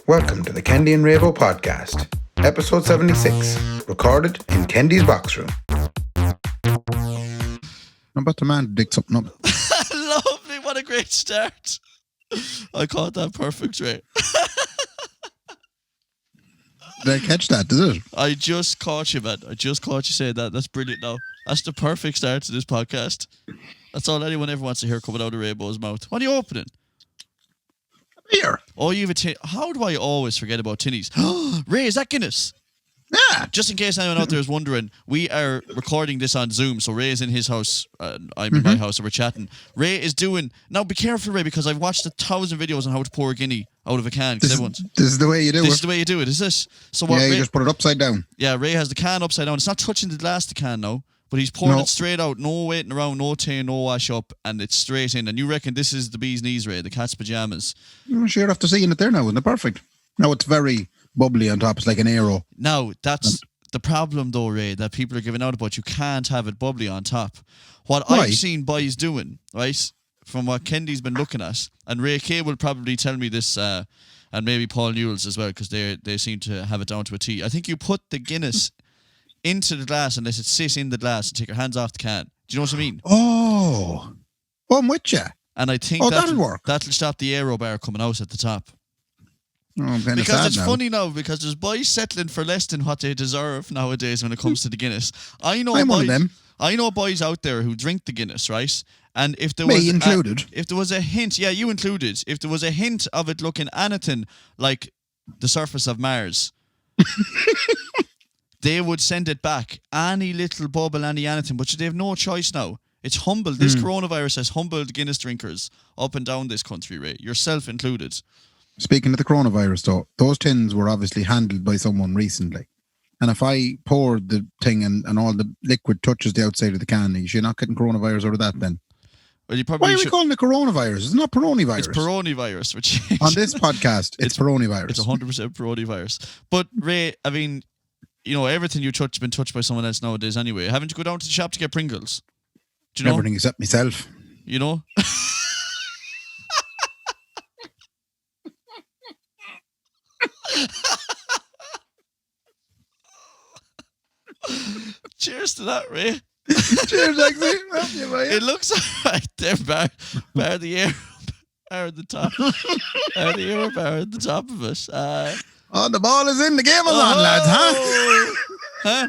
Welcome to the Kendy and Raybo podcast, episode 76, recorded in Kendy's box room. I'm about to man dig something up. Lovely, what a great start. I caught that perfect, Ray. Did I catch that? Did it? I just caught you, man. I just caught you saying that. That's brilliant now. That's the perfect start to this podcast. That's all anyone ever wants to hear coming out of Raybo's mouth. What are you opening? Here. Oh, you have a tin. How do I always forget about tinnies? Ray, is that Guinness? Yeah. Just in case anyone out there is wondering, we are recording this on Zoom. So Ray is in his house. I'm in my house and we're chatting. Ray is doing... Now, be careful, Ray, because I've watched 1,000 videos on how to pour a guinea out of a can. This is the way you do it. This is the way you do it, is this? So what yeah, you Ray, just put it upside down. Yeah, Ray has the can upside down. It's not touching the glass of the can now, but he's pouring it straight out. No waiting around, no tin, no wash up, and it's straight in. And you reckon this is the bee's knees, Ray, the cat's pajamas. I'm sure after seeing it there now, isn't it perfect? Now it's very bubbly on top. It's like an arrow. Now, that's the problem, though, Ray, that people are giving out about. You can't have it bubbly on top. What I've seen boys doing, right, from what Kendy's been looking at, and Ray K will probably tell me this, and maybe Paul Newell's as well, because they seem to have it down to a T. I think you put the Guinness into the glass and let it sit in the glass and take your hands off the can. Do you know what I mean? Oh, I'm with you. And I think that'll work. That'll stop the aero bar coming out at the top. Oh, I'm kind of because sad it's now. funny now, because there's boys settling for less than what they deserve nowadays when it comes to the Guinness. I'm one of them. I know boys out there who drink the Guinness, right? And if there Me was included. if there was a hint, yeah, you included. If there was a hint of it looking anything like the surface of Mars, they would send it back. Any little bubble, anything, but they have no choice now. It's humbled. This coronavirus has humbled Guinness drinkers up and down this country, Ray, yourself included. Speaking of the coronavirus, though, those tins were obviously handled by someone recently. And if I pour the thing and all the liquid touches the outside of the can, you're not getting coronavirus out of that then. Well, you probably Why are we calling it coronavirus? It's not peronivirus. It's peronivirus. Which on this podcast, it's peronivirus. It's 100% peronivirus. But Ray, I mean, you know, everything you touch has been touched by someone else nowadays anyway. Haven't you go down to the shop to get Pringles? Do you know? Everything except myself. You know? Cheers to that, Ray. Cheers, actually. It looks alright there, bar the air bar at the top. The air bar at the top of it. The ball is in, the game is on, lads, huh?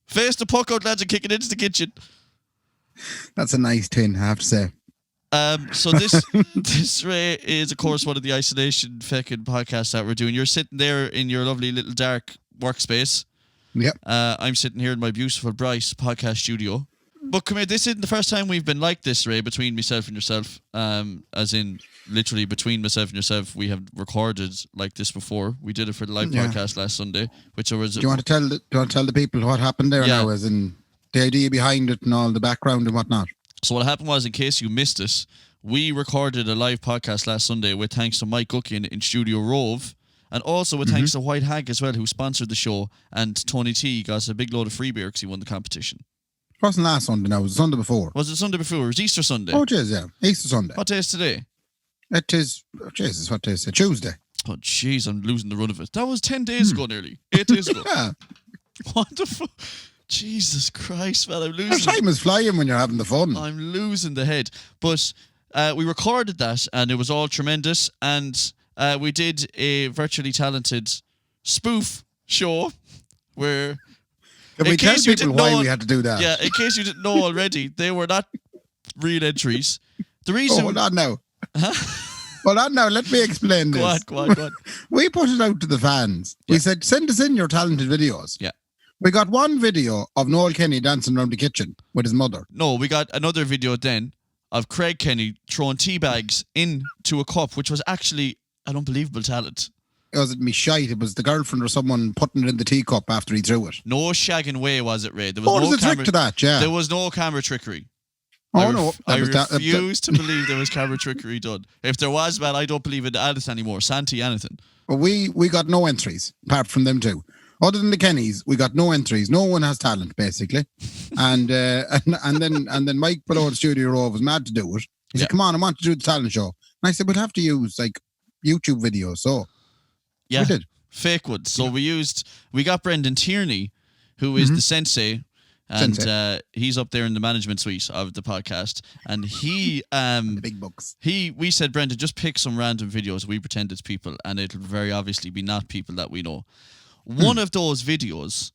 Face the puck out, lads, and kick it into the kitchen. That's a nice tin, I have to say. So this Ray is, of course, one of the isolation fucking podcasts that we're doing. You're sitting there in your lovely little dark workspace. Yep. I'm sitting here in my beautiful Bryce podcast studio. But come here, this isn't the first time we've been like this, Ray, between myself and yourself. As in, literally between myself and yourself, we have recorded like this before. We did it for the live podcast last Sunday, which was. Do you want to tell the people what happened there now, as in the idea behind it and all the background and whatnot? So what happened was, in case you missed it, we recorded a live podcast last Sunday with thanks to Mike Guckian in Studio Rove. And also with thanks to White Hag as well, who sponsored the show. And Tony T got a big load of free beer because he won the competition. It wasn't last Sunday now, it was the Sunday before. Was it Sunday before? It was Easter Sunday. Oh, it is, yeah. Easter Sunday. What day is today? It is, Jesus, what day is it? Tuesday. Oh, jeez, I'm losing the run of it. That was 10 days ago nearly. 8 days ago. Yeah. What the fuck? Jesus Christ, man, I'm losing. Time is flying when you're having the fun. I'm losing the head. But we recorded that and it was all tremendous. And we did a virtually talented spoof show where... Can we tell people why we had to do that? Yeah, in case you didn't know already, they were not real entries. The reason... hold on now. Huh? Hold on now, let me explain this. Go on. We put it out to the fans. We said, send us in your talented videos. Yeah. We got one video of Noel Kenny dancing around the kitchen with his mother. No, we got another video then of Craig Kenny throwing tea bags into a cup, which was actually an unbelievable talent. It wasn't me shite. It was the girlfriend or someone putting it in the teacup after he threw it. No shagging way, was it, Ray? There was there's a trick to that, yeah. There was no camera trickery. I refuse to believe there was camera trickery done. If there was, man, I don't believe in anything anymore. Santi, anything. Well, we got no entries, apart from them two. Other than the Kennys, we got no entries. No one has talent, basically. and then Mike below the Studio Row was mad to do it. He said, come on, I want to do the talent show. And I said, we'll have to use like YouTube videos. So Yeah, we did. Fake ones. So we got Brendan Tierney, who is the sensei. And he's up there in the management suite of the podcast. And he the big bucks. We said, Brendan, just pick some random videos. We pretend it's people, and it'll very obviously be not people that we know. One of those videos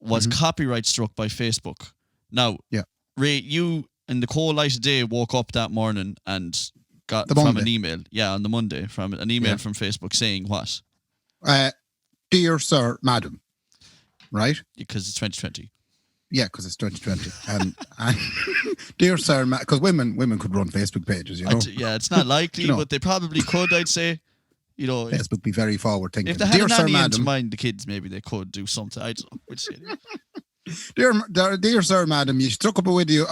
was copyright struck by Facebook. Now, Ray, you in the cold light of day woke up that morning and got from an email. Yeah, on the Monday, from an email from Facebook saying what? Dear sir, madam. Right? Because it's 2020. Yeah, because it's 2020. And dear sir, because women could run Facebook pages, you know. Yeah, it's not likely, but they probably could, I'd say. You know, Facebook be very forward thinking. If they had a nanny to mind the kids, maybe they could do something. I don't know. We'll see. Dear sir, madam, you stuck up a video.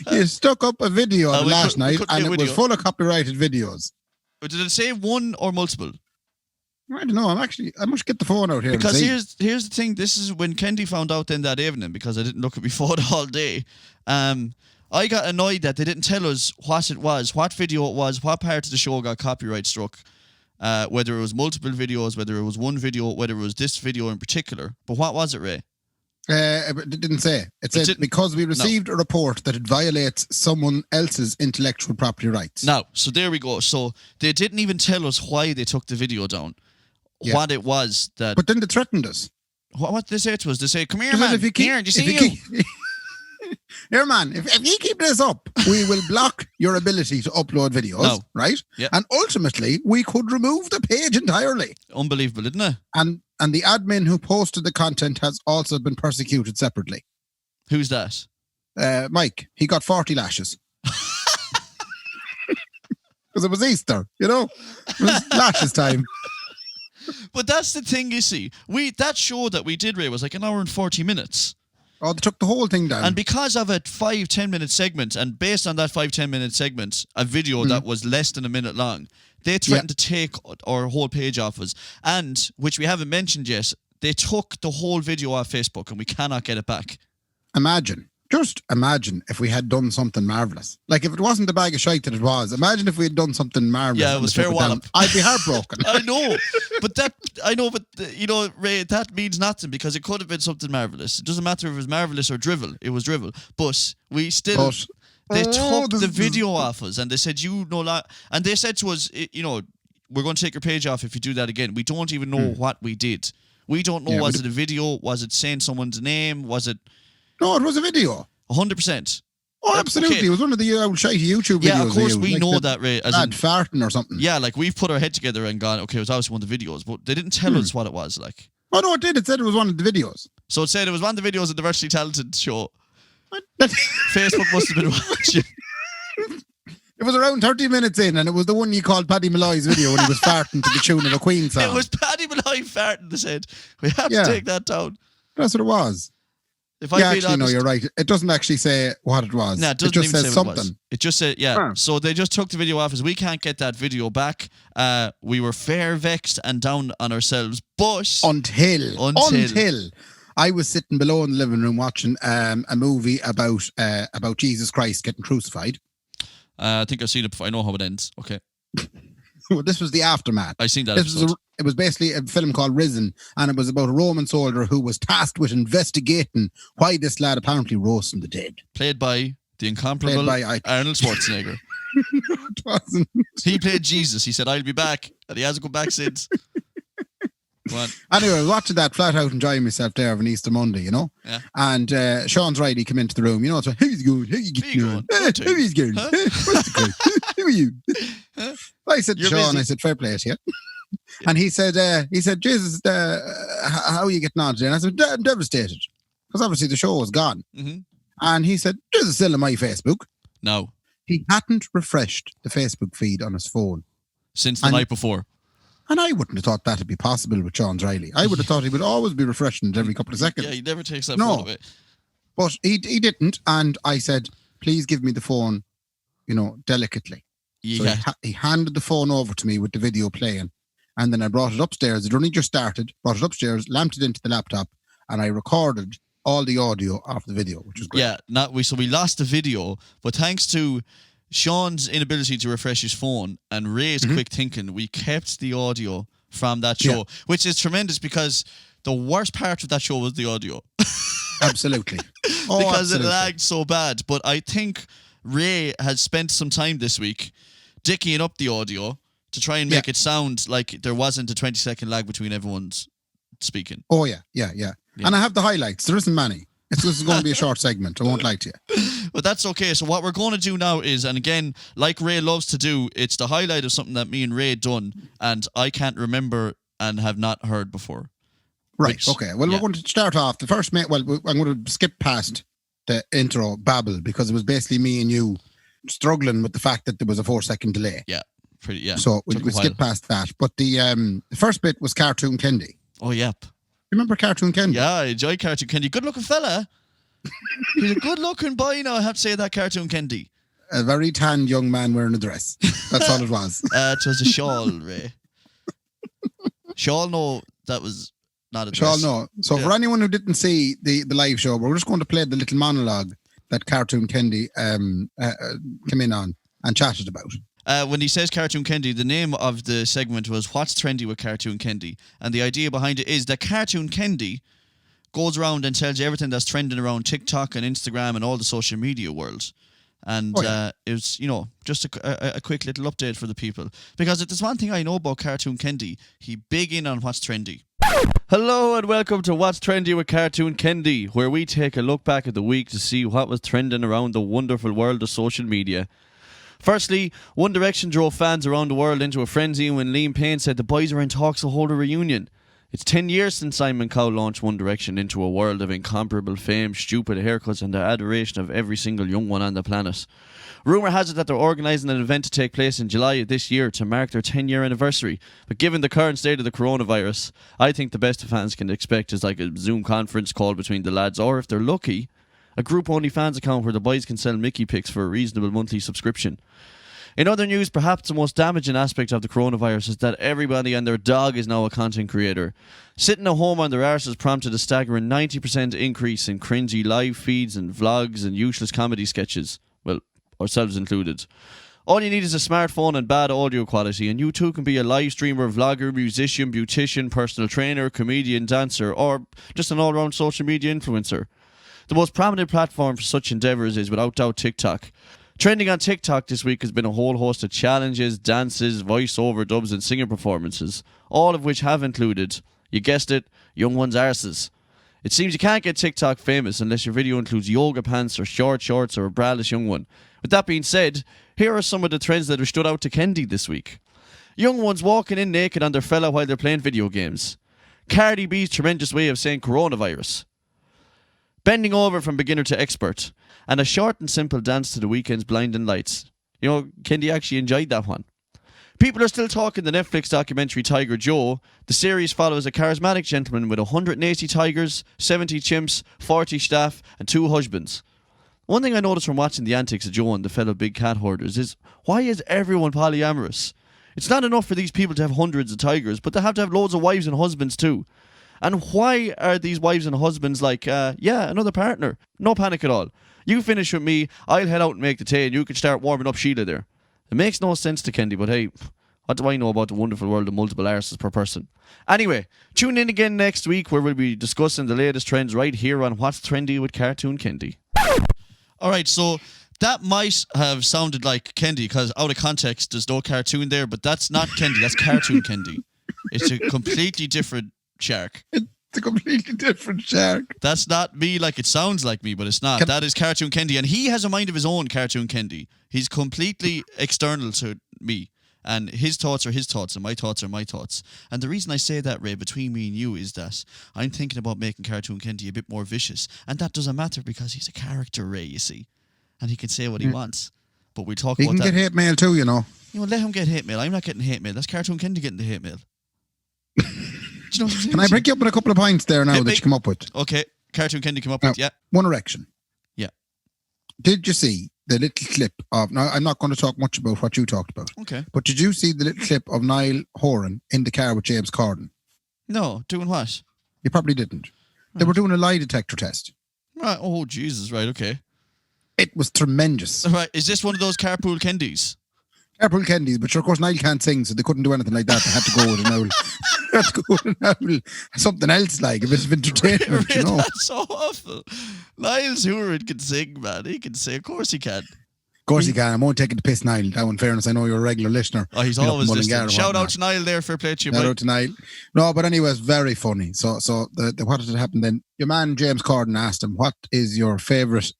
You stuck up a video last night, and it was full of copyrighted videos. But did it say one or multiple? I don't know. I must get the phone out here. Because here's the thing. This is when Kendy found out then that evening, because I didn't look at my phone all day. I got annoyed that they didn't tell us what it was, what video it was, what part of the show got copyright struck, whether it was multiple videos, whether it was one video, whether it was this video in particular. But what was it, Ray? It didn't say. It said because we received a report that it violates someone else's intellectual property rights. Now, so there we go. So they didn't even tell us why they took the video down. Yeah. What it was that... But then they threatened us. What did they say to us? They say, come here, man. Here, do you see you? Here, man, if you keep this up, we will block your ability to upload videos, right? Yeah. And ultimately, we could remove the page entirely. Unbelievable, isn't it? And the admin who posted the content has also been persecuted separately. Who's that? Mike. He got 40 lashes. Because it was Easter, you know? It was lashes time. But that's the thing, you see. That show that we did, Ray, was like an hour and 40 minutes. Oh, they took the whole thing down. And because of a 5-10 minute segment, and based on that 5-10 minute segment, a video that was less than a minute long, they threatened to take our whole page off us. And, which we haven't mentioned yet, they took the whole video off Facebook and we cannot get it back. Just imagine if we had done something marvellous. Like if it wasn't the bag of shite that it was, imagine if we had done something marvellous. Yeah, it was fair wallop. I'd be heartbroken. I know. But you know, Ray, that means nothing because it could have been something marvellous. It doesn't matter if it was marvellous or drivel. It was drivel. But we still... They took the video off us and they said, and they said to us, we're going to take your page off if you do that again. We don't even know what we did. We don't know, was it a video? Was it saying someone's name? Was it... No, it was a video. 100%. Oh, absolutely. Okay. It was one of the old shitey YouTube videos. Yeah, of course we know that, Ray. As farting or something. Yeah, like we've put our head together and gone, okay, it was obviously one of the videos, but they didn't tell us what it was, like. Oh, no, it did. It said it was one of the videos. So it said it was one of the videos of the Virtually Talented show. Facebook must have been watching. It was around 30 minutes in, and it was the one you called Paddy Malloy's video when he was farting to the tune of a Queen song. It was Paddy Malloy farting, they said. We have to take that down. That's what it was. No, you're right. It doesn't actually say what it was. No, it just says something. It just said, So they just took the video off us. We can't get that video back. We were fair vexed and down on ourselves. But until I was sitting below in the living room watching a movie about Jesus Christ getting crucified. I think I've seen it before. I know how it ends. Okay. Well, this was the aftermath. I seen that. It was basically a film called Risen, and it was about a Roman soldier who was tasked with investigating why this lad apparently rose from the dead. Played by the incomparable Arnold Schwarzenegger. It wasn't. He played Jesus. He said, "I'll be back," and he hasn't come back since. Anyway, I was watching that flat out, enjoying myself there of an Easter Monday, you know. Yeah. And Sean's Riley came into the room, you know. So how you going? How you getting on? How you going? What's the crack? Who are you? I said to Sean, I said, fair play to you. And he said, Jesus, how are you getting on today? And I said, I'm devastated because obviously the show was gone. Mm-hmm. And he said, this is still on my Facebook. No, he hadn't refreshed the Facebook feed on his phone since the night before. And I wouldn't have thought that'd be possible with Sean Riley. I would have thought he would always be refreshing it every couple of seconds. Yeah, he never takes that phone away. But he didn't. And I said, please give me the phone, delicately. Yeah. So he handed the phone over to me with the video playing. And then I brought it upstairs. It only just started. Brought it upstairs, lamped it into the laptop, and I recorded all the audio of the video, which was great. Yeah, so we lost the video, but thanks to Sean's inability to refresh his phone and Ray's quick thinking, we kept the audio from that show, which is tremendous because the worst part of that show was the audio. Absolutely. Because it lagged so bad. But I think Ray has spent some time this week dickying up the audio to try and make it sound like there wasn't a 20-second lag between everyone's speaking. Oh, yeah. And I have the highlights. There isn't many. This is going to be a short segment. I won't lie to you. But that's okay. So what we're going to do now is, and again, like Ray loves to do, it's the highlight of something that me and Ray done, and I can't remember and have not heard before. Right, okay. Well, we're going to start off. The first, I'm going to skip past the intro babble because it was basically me and you struggling with the fact that there was a 4-second delay. Yeah, So we'll skip past that. But the first bit was Cartoon Kendy. Oh, yep. Remember Cartoon Kendy? Yeah, I enjoy Cartoon Kendy. Good looking fella. He's a good looking boy now, I have to say, that Cartoon Kendy. A very tan young man wearing a dress. That's all it was. It was a shawl, Ray. Shawl, no, that was not a dress. Shawl, no. So for anyone who didn't see the live show, we're just going to play the little monologue that Cartoon Kendy came in on and chatted about. When he says Cartoon Kendy, the name of the segment was What's Trendy with Cartoon Kendy? And the idea behind it is that Cartoon Kendy goes around and tells you everything that's trending around TikTok and Instagram and all the social media worlds. And it was, just a quick little update for the people. Because if there's one thing I know about Cartoon Kendy, he big in on what's trendy. Hello and welcome to What's Trendy with Cartoon Kendy, where we take a look back at the week to see what was trending around the wonderful world of social media. Firstly, One Direction drove fans around the world into a frenzy when Liam Payne said the boys are in talks to hold a reunion. It's 10 years since Simon Cowell launched One Direction into a world of incomparable fame, stupid haircuts and the adoration of every single young one on the planet. Rumour has it that they're organising an event to take place in July of this year to mark their 10-year anniversary. But given the current state of the coronavirus, I think the best the fans can expect is like a Zoom conference call between the lads, or if they're lucky, a group-only fans account where the boys can sell Mickey pics for a reasonable monthly subscription. In other news, perhaps the most damaging aspect of the coronavirus is that everybody and their dog is now a content creator. Sitting at home on their arse has prompted a staggering 90% increase in cringy live feeds and vlogs and useless comedy sketches. Well, ourselves included. All you need is a smartphone and bad audio quality, and you too can be a live streamer, vlogger, musician, beautician, personal trainer, comedian, dancer, or just an all-round social media influencer. The most prominent platform for such endeavours is without doubt TikTok. Trending on TikTok this week has been a whole host of challenges, dances, voice-over dubs and singer performances, all of which have included, you guessed it, young ones' arses. It seems you can't get TikTok famous unless your video includes yoga pants or short shorts or a braless young one. With that being said, here are some of the trends that have stood out to Kendy this week. Young ones walking in naked on their fella while they're playing video games. Cardi B's tremendous way of saying coronavirus. Bending over from beginner to expert. And a short and simple dance to the Weeknd's Blinding Lights. Kendy actually enjoyed that one. People are still talking the Netflix documentary Tiger Joe. The series follows a charismatic gentleman with 180 tigers, 70 chimps, 40 staff, and 2 husbands. One thing I noticed from watching the antics of Joe and the fellow big cat hoarders is, why is everyone polyamorous? It's not enough for these people to have hundreds of tigers, but they have to have loads of wives and husbands too. And why are these wives and husbands like, another partner? No panic at all. You finish with me, I'll head out and make the tea, and you can start warming up Sheila there. It makes no sense to Kendy, but hey, what do I know about the wonderful world of multiple arses per person? Anyway, tune in again next week where we'll be discussing the latest trends right here on What's Trendy with Cartoon Kendy. Alright, so that might have sounded like Kendy, because out of context there's no cartoon there, but that's not Kendy, that's Cartoon Kendy. It's a completely different shark. It's a completely different shark. That's not me like it sounds like me, but it's not. That is Cartoon Kendy, and he has a mind of his own, Cartoon Kendy. He's completely external to me, and his thoughts are his thoughts, and my thoughts are my thoughts. And the reason I say that, Ray, between me and you, is that I'm thinking about making Cartoon Kendy a bit more vicious, and that doesn't matter because he's a character, Ray, you see, and he can say what he wants. But we'll talk about that. He can get hate mail too, let him get hate mail. I'm not getting hate mail. That's Cartoon Kendy getting the hate mail. Can I break you up with a couple of points there now that you come up with? Okay, Cartoon Kendy come up with, yeah. One Erection. Yeah. Did you see the little clip of... Now, I'm not going to talk much about what you talked about. Okay. But did you see the little clip of Niall Horan in the car with James Corden? No, doing what? You probably didn't. They were doing a lie detector test. Right. Oh, Jesus, right, okay. It was tremendous. Right. Is this one of those carpool Kendys? Carpool Kendys, but sure, of course, Niall can't sing, so they couldn't do anything like that. They had to go with an owl. They had to go with an owl. Something else, like a bit of entertainment, you know. That's so awful. Niall's Hooran can sing, man. He can sing. Of course he can. Of course he can. I'm only taking the piss, Niall. Now, in fairness, I know you're a regular listener. Oh, he's always listening. Shout out to Niall there for play to you, Shout out to Niall. No, but anyway, it's very funny. So what did happen then? Your man, James Corden, asked him, what is your favourite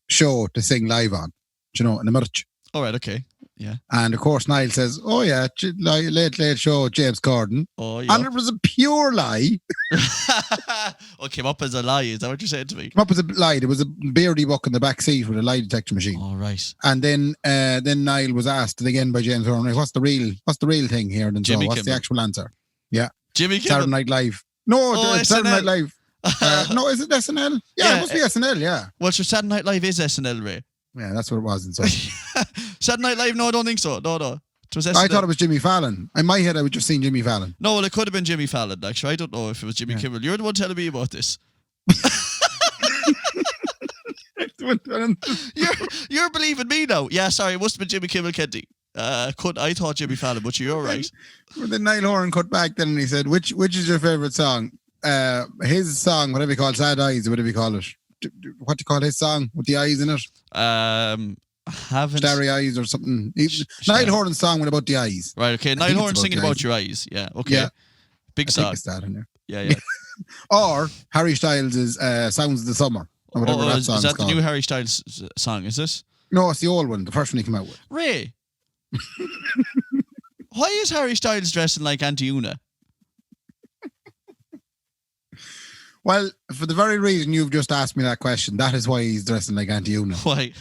show to sing live on? Do you know, in the Mirch. All right, okay. Yeah. And of course, Niall says, oh yeah, late show, James Corden. Oh, yeah. And it was a pure lie. Oh, came up as a lie. Is that what you're saying to me? Came up as a lie. There was a beardy buck in the back seat with a lie detector machine. All right. And then Niall was asked again by James Corden, what's the real thing here? And so, what's the actual answer? Yeah. Jimmy Kimmel. Saturday Night Live. No, Saturday Night Live. No, is it SNL? Yeah, it must be SNL, yeah. Well, sure, Saturday Night Live is SNL, Ray. Yeah, that's what it was. And so. Saturday Night Live? No, I don't think so. No. It was SNL. I thought it was Jimmy Fallon. In my head, I was just seeing Jimmy Fallon. No, well, it could have been Jimmy Fallon, actually. I don't know if it was Jimmy Kimmel. You're the one telling me about this. You're believing me now. Yeah, sorry, it must have been Jimmy Kimmel Kendy. I thought Jimmy Fallon, but you're right. Well, then Niall Horan cut back then and he said, which is your favourite song? His song, whatever you call it, Sad Eyes, or whatever you call it. What do you call his song with the eyes in it? Starry Eyes or something. Niall Horan's song went about the eyes. Right, okay. Niall Horan singing about your eyes. Yeah, okay. Yeah. Big song. It's that in there. Yeah. Or Harry Styles' Sounds of the Summer. Or whatever that song is that the new Harry Styles song, is this? No, it's the old one, the first one he came out with. Ray. Why is Harry Styles dressing like Auntie Una? Well, for the very reason you've just asked me that question, that is why he's dressing like Auntie Una. Why?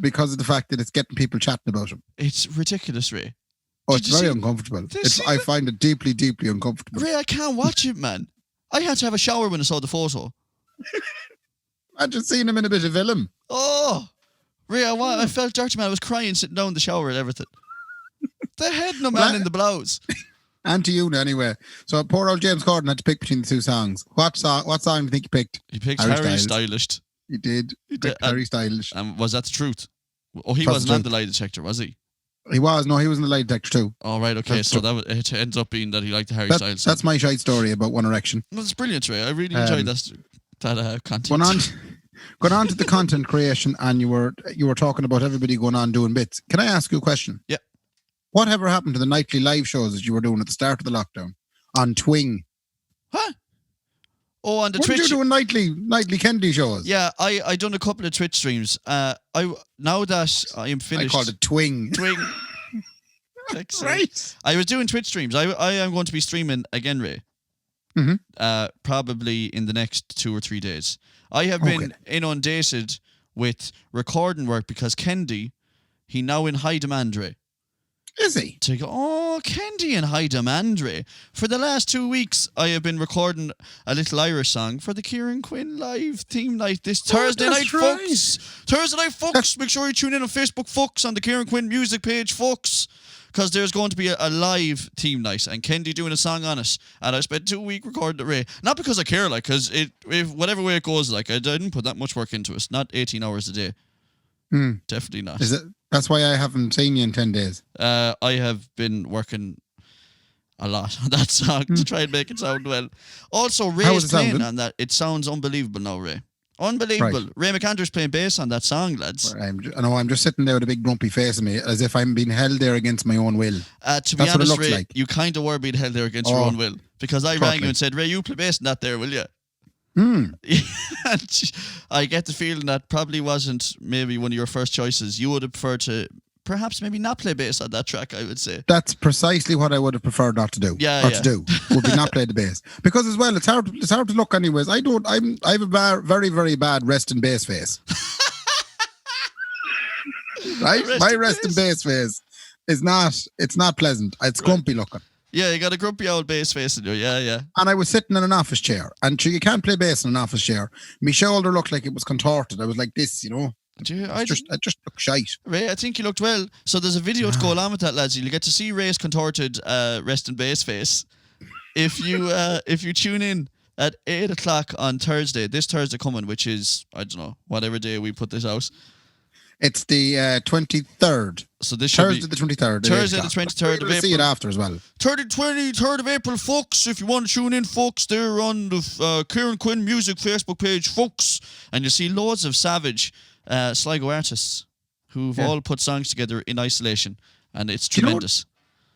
Because of the fact that it's getting people chatting about him. It's ridiculous, Ray. Oh, it's very uncomfortable. I find it deeply, deeply uncomfortable. Ray, I can't watch it, man. I had to have a shower when I saw the photo. I just seen him in a bit of film. Oh, Ray, I felt dirty, man. I was crying sitting down in the shower and everything. The head no man in the blouse. Auntie Una, anyway. So poor old James Corden had to pick between the two songs. What song do you think he picked? He picked Harry Stylish. He did. Harry Stylish. And was that the truth? Oh, he wasn't on the lie detector, was he? He was. No, he was in the lie detector too. Oh, right, okay. So it ends up being that he liked the Harry Styles song. That's my shite story about One Erection. No, it's brilliant, Ray. I really enjoyed that content. Going on to the content creation, and you were talking about everybody going on doing bits. Can I ask you a question? Yeah. Whatever happened to the nightly live shows that you were doing at the start of the lockdown on Twing? Huh? Oh, on the Twitch. What were you doing nightly Kendy shows? Yeah, I done a couple of Twitch streams. Now that I am finished, I called it Twing. Right. I was doing Twitch streams. I am going to be streaming again, Ray. Mm-hmm. Probably in the next 2 or 3 days. I have been inundated with recording work because Kendy, he now in high demand, Ray. Is he? To go, Kendy in high demand, Ray. For the last 2 weeks, I have been recording a little Irish song for the Kieran Quinn live theme night this Thursday night, folks. Thursday night, folks. Make sure you tune in on Facebook, folks, on the Kieran Quinn music page, folks. Because there's going to be a live team night and Kendy doing a song on it. And I spent 2 weeks recording it, Ray. Not because I care, like, because if whatever way it goes, like, I didn't put that much work into it. Not 18 hours a day. Definitely not. Is it? That's why I haven't seen you in 10 days. I have been working a lot on that song to try and make it sound well. Also, Ray's playing on that. It sounds unbelievable now, Ray. Unbelievable. Right. Ray McAndrew's playing bass on that song, lads. I'm just sitting there with a big grumpy face of me as if I'm being held there against my own will. To be honest, Ray, like. You kind of were being held there against your own will. Because I rang you and said, Ray, you play bass in that there, will you? I get the feeling that probably wasn't maybe one of your first choices. You would have preferred to perhaps maybe not play bass on that track, I would say. That's precisely what I would have preferred not to do. To do would be not play the bass. Because as well, it's hard to look anyways. I have a very, very bad resting bass face. Right? My resting bass face is not pleasant. It's grumpy looking. Yeah, you got a grumpy old bass face in you. Yeah. And I was sitting in an office chair. And you can't play bass in an office chair. My shoulder looked like it was contorted. I was like this, you know. I just look shite. Ray, I think you looked well. So there's a video to go along with that, lads. You'll get to see Ray's contorted resting bass face. If you tune in at 8 o'clock on Thursday, this Thursday coming, which is, I don't know, whatever day we put this out. It's the 23rd. So this should Thursday the 23rd. Thursday the 23rd of April. See it after as well. 23rd of April, folks. If you want to tune in, folks, they're on the Kieran Quinn Music Facebook page, folks. And you see loads of savage Sligo artists who've all put songs together in isolation. And it's tremendous.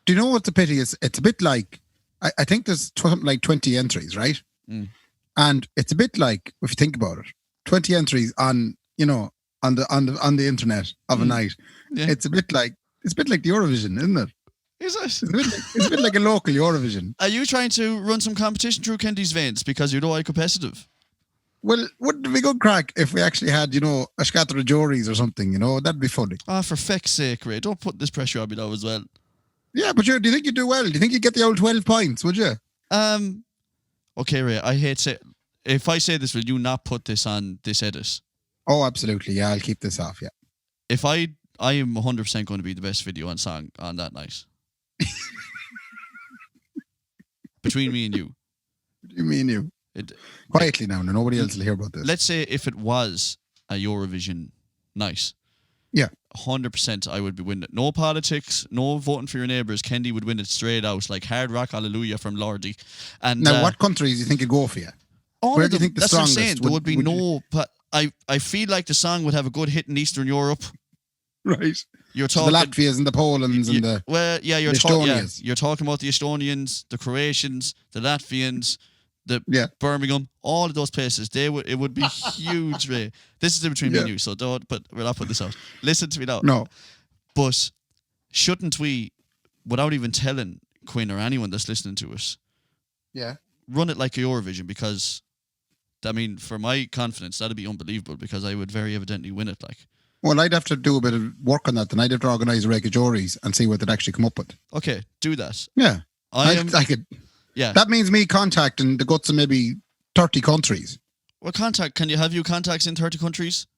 Do you know what the pity is? It's a bit like, I think there's something like 20 entries, right? Mm. And it's a bit like, if you think about it, 20 entries on, on the internet of a night. Yeah. It's a bit like the Eurovision, isn't it? Is it? It's a bit like a local Eurovision. Are you trying to run some competition through Kendy's veins because you're no competitive? Well, wouldn't it be good crack if we actually had, a scatter of juries or something, That'd be funny. For feck's sake, Ray, don't put this pressure on me now as well. Yeah, but do you think you'd do well? Do you think you'd get the old 12 points, would you? Okay, Ray, I hate to say, if I say this, will you not put this on this edit? Oh, absolutely. Yeah, I'll keep this off, yeah. If I am 100% going to be the best video and song on that night. Between me and you. Between me and you. Quietly now, nobody else will hear about this. Let's say if it was a Eurovision night. Yeah. 100% I would be winning it. No politics, no voting for your neighbours. Kendy would win it straight out, like Hard Rock Hallelujah from Lordy. And now, what countries do you think would go for you? Where do you think the strongest? That's what I'm saying. There would be no... I feel like the song would have a good hit in Eastern Europe. Right. You're talking the Latvias and the Polands and the Estonians. You're talking about the Estonians, the Croatians, the Latvians, Birmingham, all of those places. It would be huge, Ray. This is between me and you, so don't. But we'll not put this out. Listen to me now. No. But shouldn't we, without even telling Quinn or anyone that's listening to us, run it like a Eurovision? Because, I mean, for my confidence, that'd be unbelievable because I would very evidently win it. Like, well, I'd have to do a bit of work on that, and I'd have to organise a reg of juries and see what they'd actually come up with. Okay, do that. Yeah, I could. Yeah, that means me contacting the guts of maybe 30 countries. Well, can you have contacts in 30 countries?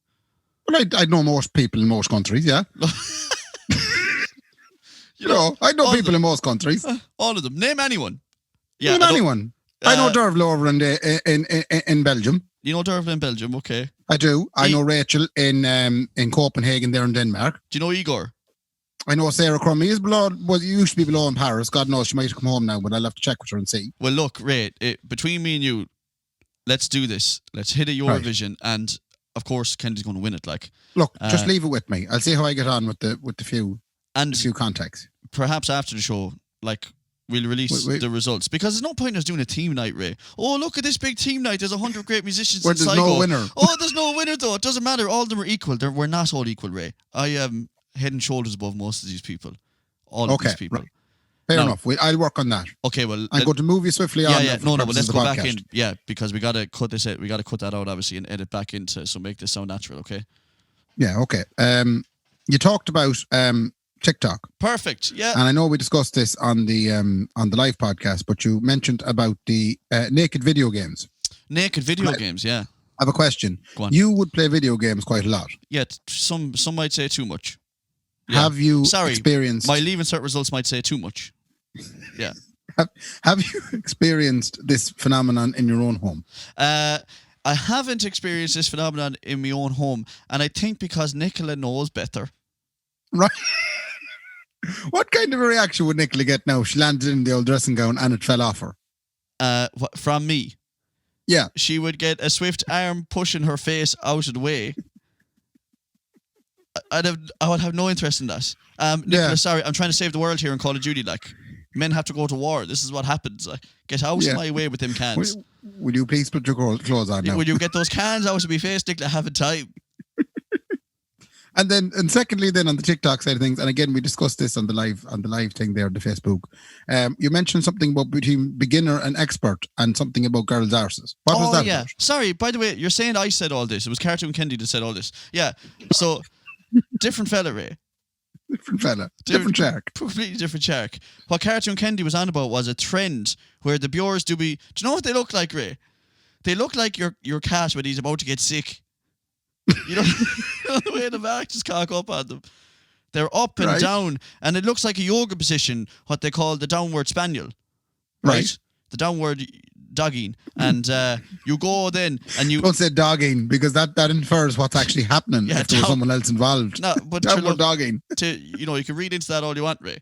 Well, I know most people in most countries. Yeah. I know people in most countries. All of them. Name anyone. Yeah, name anyone. I know Derval over in Belgium. You know Derval in Belgium, okay. I do. I know Rachel in Copenhagen there in Denmark. Do you know Igor? I know Sarah Crummy used to be below in Paris. God knows, she might have come home now, but I'll have to check with her and see. Well, look, Ray, between me and you, let's do this. Let's hit a Eurovision, and of course, Kendy's going to win it. Like, look, just leave it with me. I'll see how I get on with the few contacts. Perhaps after the show, like, we'll release the results, because there's no point in us doing a team night, Ray. Oh, look at this big team night. There's 100 great musicians in Sligo. There's no winner. Oh, there's no winner, though. It doesn't matter. All of them are equal. We're not all equal, Ray. I am head and shoulders above most of these people. All of these people. Right. Fair enough. I'll work on that. Okay, well... I'm going to move you swiftly on. No, but let's go back in. Yeah, because we got to cut this out. We got to cut that out, obviously, and edit back into, so make this sound natural, okay? Yeah, okay. You talked about... TikTok. Perfect. Yeah. And I know we discussed this on the live podcast, but you mentioned about the naked video games. Naked video games, yeah. I have a question. Go on. You would play video games quite a lot. Yeah, some might say too much. Yeah. Have you experienced... My Leave Insert results might say too much. Yeah. Have you experienced this phenomenon in your own home? I haven't experienced this phenomenon in my own home, and I think because Nicola knows better. Right. What kind of a reaction would Nicola get now? She landed in the old dressing gown and it fell off her. From me? Yeah. She would get a swift arm pushing her face out of the way. I would have no interest in that. Nicola, sorry, I'm trying to save the world here in Call of Duty. Like, men have to go to war. This is what happens. Like, get out of my way with them cans. Would you please put your clothes on now? Would you get those cans out of my face, Nicola? Have a time. And secondly, then on the TikTok side of things, and again we discussed this on the live thing there on the Facebook. You mentioned something about between beginner and expert, and something about girls' arses. What was that? Yeah. About? Sorry, by the way, you're saying I said all this. It was Cartoon Kendy that said all this. Yeah. So different fella, Ray. Different fella. Different shark. Completely different shark. What Cartoon Kendy was on about was a trend where the Bures do you know what they look like, Ray? They look like your cat when he's about to get sick. You know, the way the back just cock up on them. They're up and down, and it looks like a yoga position, what they call the downward spaniel. Right? The downward dogging, and you go then and you don't say dogging because that infers what's actually happening if there was someone else involved. No, but dogging. You can read into that all you want, Ray.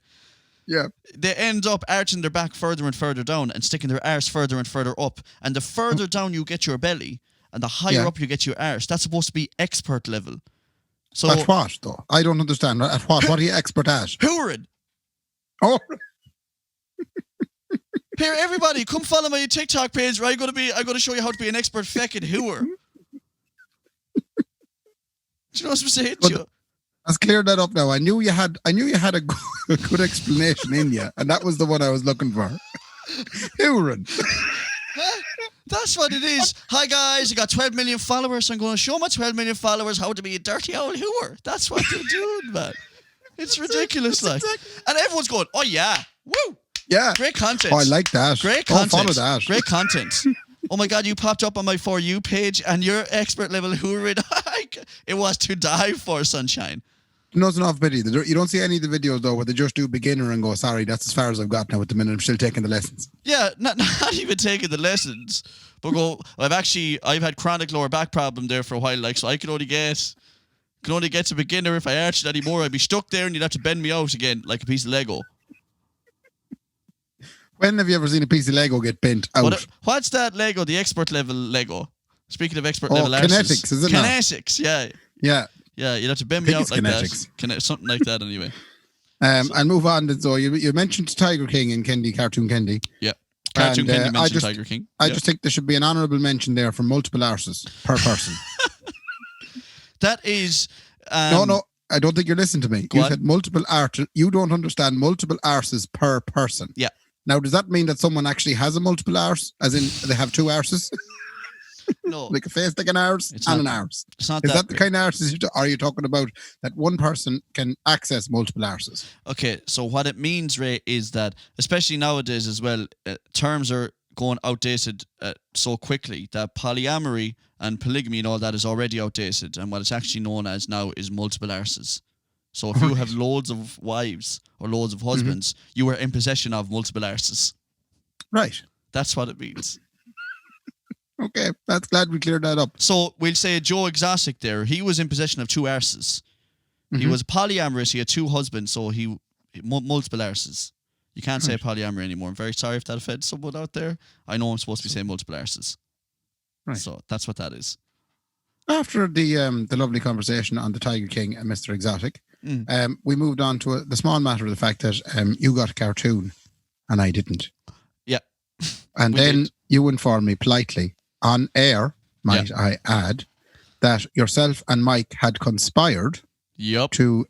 Yeah. They end up arching their back further and further down and sticking their arse further and further up. And the further down you get your belly and the higher up you get your arse, that's supposed to be expert level. So at what, though? I don't understand. At what? What are you expert at? Hoovering. Oh. Here, everybody, come follow my TikTok page where I'm going to show you how to be an expert feckin' hooer. Do you know what I'm saying to you? Let's clear that up now. I knew you had a good explanation in you, and that was the one I was looking for. Hoovering. That's what it is. Hi guys, I got 12 million followers. So I'm going to show my 12 million followers how to be a dirty old hooer. That's what they're doing, man. It's ridiculous, Exactly. And everyone's going, oh yeah, woo. Yeah. Great content. Oh, I like that. Great content. Oh, follow that. Great content. Oh my God, you popped up on my For You page and you're expert level hoovering. It was to die for, sunshine. No, it's enough video. You don't see any of the videos though where they just do beginner and go, sorry, that's as far as I've got now at the minute. I'm still taking the lessons. Yeah, not even taking the lessons. But I've had chronic lower back problem there for a while, so I can only get to beginner. If I arched anymore, I'd be stuck there and you'd have to bend me out again like a piece of Lego. When have you ever seen a piece of Lego get bent out? What's that Lego? The expert level Lego. Speaking of expert level kinetics, is it not? Kinetics, yeah. Yeah. Yeah, you'd have to bend me out like kinetics. That. Something like that anyway. And move on then. So you mentioned Tiger King and Kendy, Cartoon Kendy. Yeah. Cartoon Kendy mentioned Tiger King. I just think there should be an honourable mention there for multiple arses per person. That is... No, I don't think you're listening to me. You said multiple arses. You don't understand multiple arses per person. Yeah. Now, does that mean that someone actually has a multiple arse? As in, they have two arses? No. Like a face, like an arse, and an arse. It's not Is that the kind of arses are you talking about, that one person can access multiple arses? Okay, so what it means, Ray, is that, especially nowadays as well, terms are going outdated so quickly that polyamory and polygamy and all that is already outdated. And what it's actually known as now is multiple arses. So if you have loads of wives or loads of husbands, you are in possession of multiple arses. Right. That's what it means. Okay, that's glad we cleared that up. So we'll say Joe Exotic there, he was in possession of two arses. He was polyamorous, he had two husbands, so he multiple arses. You can't say polyamory anymore. I'm very sorry if that offends someone out there. I know I'm supposed to be saying multiple arses. Right. So that's what that is. After the lovely conversation on the Tiger King and Mr. Exotic, we moved on to the small matter of the fact that you got a cartoon and I didn't. Yeah. And then you informed me politely on air, might I add, that yourself and Mike had conspired to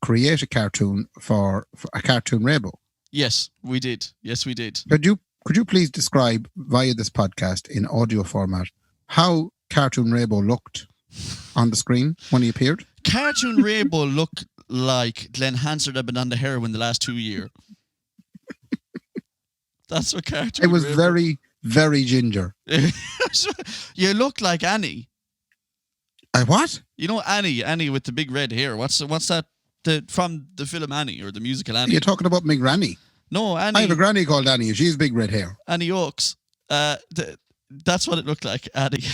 create a cartoon for a cartoon Raybo. Yes, we did. Yes, we did. Could you please describe via this podcast in audio format how Cartoon Raybo looked on the screen when he appeared? Cartoon Raybo looked like Glenn Hansard had been on the heroin the last 2 years. That's what Cartoon It was Raybo. very, very ginger. You look like Annie. What? You know Annie with the big red hair. What's that? From the film Annie or the musical Annie? You're talking about my granny. No, Annie. I have a granny called Annie. She's big red hair. Annie Oaks. That's what it looked like, Annie.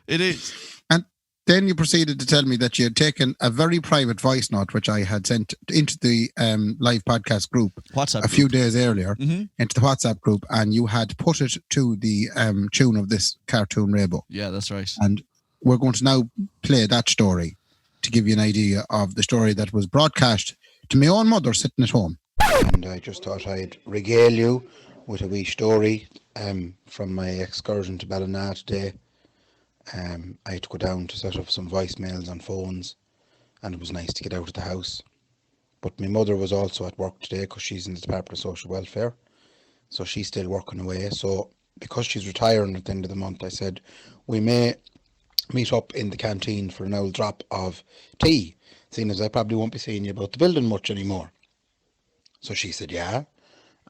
It is. And then you proceeded to tell me that you had taken a very private voice note, which I had sent into the live podcast group WhatsApp a few days earlier, into the WhatsApp group, and you had put it to the tune of this Cartoon Raybo. Yeah, that's right. And we're going to now play that story to give you an idea of the story that was broadcast to my own mother sitting at home. And I just thought I'd regale you with a wee story from my excursion to Ballina today. I had to go down to set up some voicemails on phones, and it was nice to get out of the house. But my mother was also at work today because she's in the Department of Social Welfare, so she's still working away. So because she's retiring at the end of the month, I said we may meet up in the canteen for an old drop of tea, seeing as I probably won't be seeing you about the building much anymore. So she said yeah,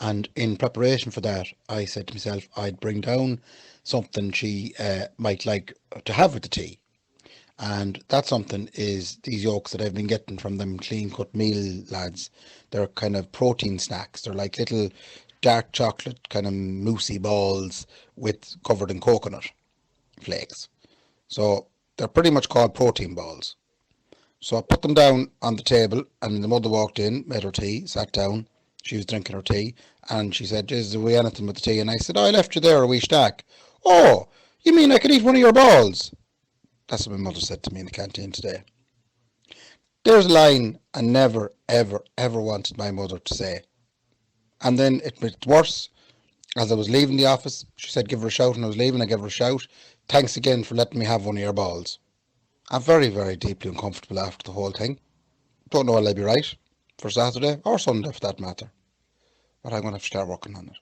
and in preparation for that I said to myself I'd bring down something she might like to have with the tea, and that something is these yolks that I've been getting from them Clean Cut Meal lads. They're kind of protein snacks. They're like little dark chocolate, kind of moussey balls covered in coconut flakes. So they're pretty much called protein balls. So I put them down on the table, and the mother walked in, made her tea, sat down. She was drinking her tea, and she said, "Is there anything with the tea?" And I said, "Oh, I left you there a wee stack." "Oh, you mean I could eat one of your balls?" That's what my mother said to me in the canteen today. There's a line I never, ever, ever wanted my mother to say. And then it was worse. As I was leaving the office, she said, "Give her a shout," and I was leaving, I gave her a shout. "Thanks again for letting me have one of your balls." I'm very, very deeply uncomfortable after the whole thing. Don't know I'll be right for Saturday or Sunday for that matter. But I'm going to have to start working on it.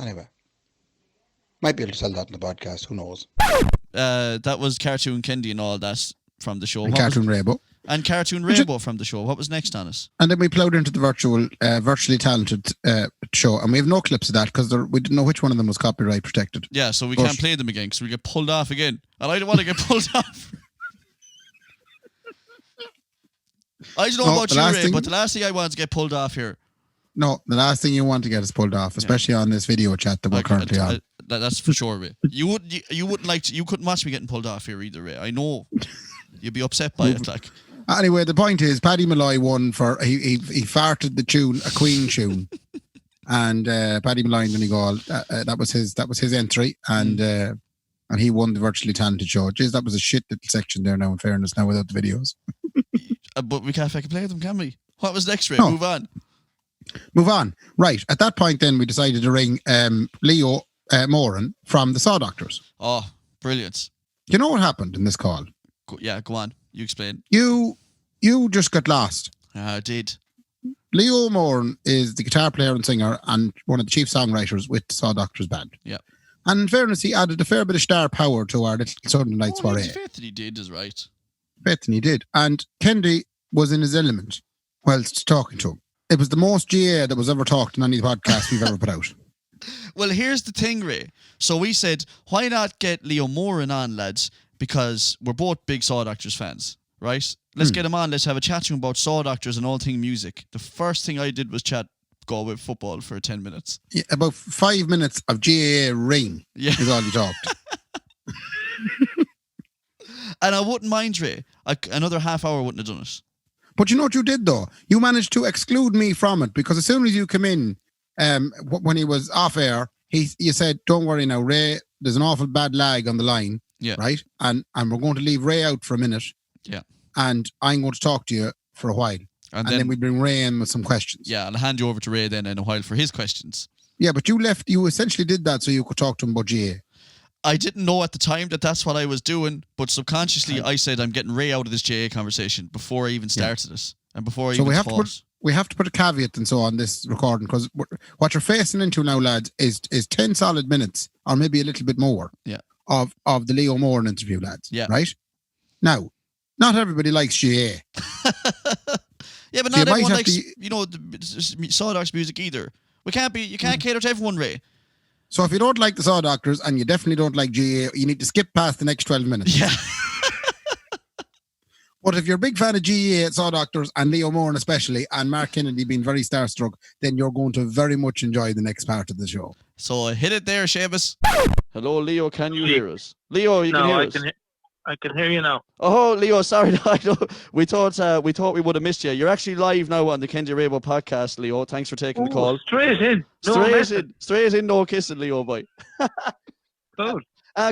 Anyway. Might be able to tell that in the podcast, who knows. That was Cartoon Kendy and all that from the show. And Cartoon Raybo. And Cartoon Raybo from the show. What was next on us? And then we ploughed into the virtually talented show, and we have no clips of that because we didn't know which one of them was copyright protected. Yeah, so we can't play them again because we get pulled off again. And I don't want to get pulled off. I don't know about you, Ray, but the last thing I want is to get pulled off here. No, the last thing you want to get is pulled off, especially on this video chat that we're currently on. That's for sure, Ray. You wouldn't like to, you couldn't watch me getting pulled off here either, Ray. I know you'd be upset by it, like. Anyway, the point is, Paddy Malloy won for he farted the tune, a Queen tune, and Paddy Malloy and Donegal. That was his entry, and he won the virtually talented show. Jeez, that was a shit little section there. Now, in fairness, now without the videos. But we can't fucking play them, can we? What was next, Ray? No. Move on. Right. At that point, then we decided to ring Leo Moran from the Saw Doctors. Oh, brilliant! You know what happened in this call? Go on. You explain. You just got lost. I did. Leo Moran is the guitar player and singer and one of the chief songwriters with the Saw Doctors band. Yeah. And in fairness, he added a fair bit of star power to our little Sunday night soiree. Faith that he did is right. Faith that he did. And Kendy was in his element whilst talking to him. It was the most GA that was ever talked in any podcast we've ever put out. Well, here's the thing, Ray. So we said, why not get Leo Moran on, lads? Because we're both big Saw Doctors fans, right? Let's get him on. Let's have a chat to him about Saw Doctors and all things music. The first thing I did was go with football for 10 minutes. Yeah, about 5 minutes of GAA ring is all you talked. And I wouldn't mind, Ray. Another half hour wouldn't have done it. But you know what you did, though? You managed to exclude me from it because as soon as you came in, when he was off air, you said, "Don't worry now, Ray, there's an awful bad lag on the line." Yeah. Right? And we're going to leave Ray out for a minute. Yeah. And I'm going to talk to you for a while. And then we bring Ray in with some questions. Yeah, I'll hand you over to Ray then in a while for his questions. Yeah, but you essentially did that so you could talk to him about GA. I didn't know at the time that that's what I was doing, but subconsciously I said I'm getting Ray out of this JA conversation before I even started it. And before I even thought. We have to put a caveat and so on this recording because what you're facing into now, lads, is 10 solid minutes or maybe a little bit more of the Leo Moran interview, lads. Yeah. Right? Now, not everybody likes GA. Yeah, but not everyone likes, the Saw Doctors music either. You can't cater to everyone, Ray. So if you don't like the Saw Doctors and you definitely don't like GA, you need to skip past the next 12 minutes. Yeah. But if you're a big fan of GA, Saw Doctors, and Leo Moran especially, and Mark Kennedy being very starstruck, then you're going to very much enjoy the next part of the show. So hit it there, Seamus. Hello, Leo, can you hear us? Leo, you can hear us? I can hear you now. Oh, Leo, sorry. We thought we would have missed you. You're actually live now on the Kendy Raybo podcast, Leo. Thanks for taking the call. Straight in. Straight in, no kissing, Leo, boy. Good.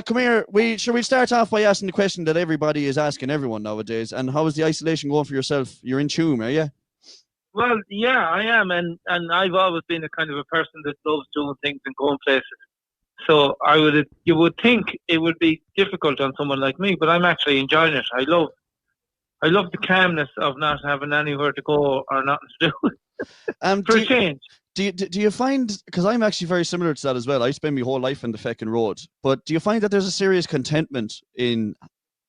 Come here. Shall we start off by asking the question that everybody is asking everyone nowadays? And how is the isolation going for yourself? You're in tune, are you? Well, yeah, I am, and I've always been a kind of a person that loves doing things and going places. So you would think it would be difficult on someone like me, but I'm actually enjoying it. I love the calmness of not having anywhere to go or nothing to do. For a change. Do you find, because I'm actually very similar to that as well, I spend my whole life in the feckin' road, but do you find that there's a serious contentment in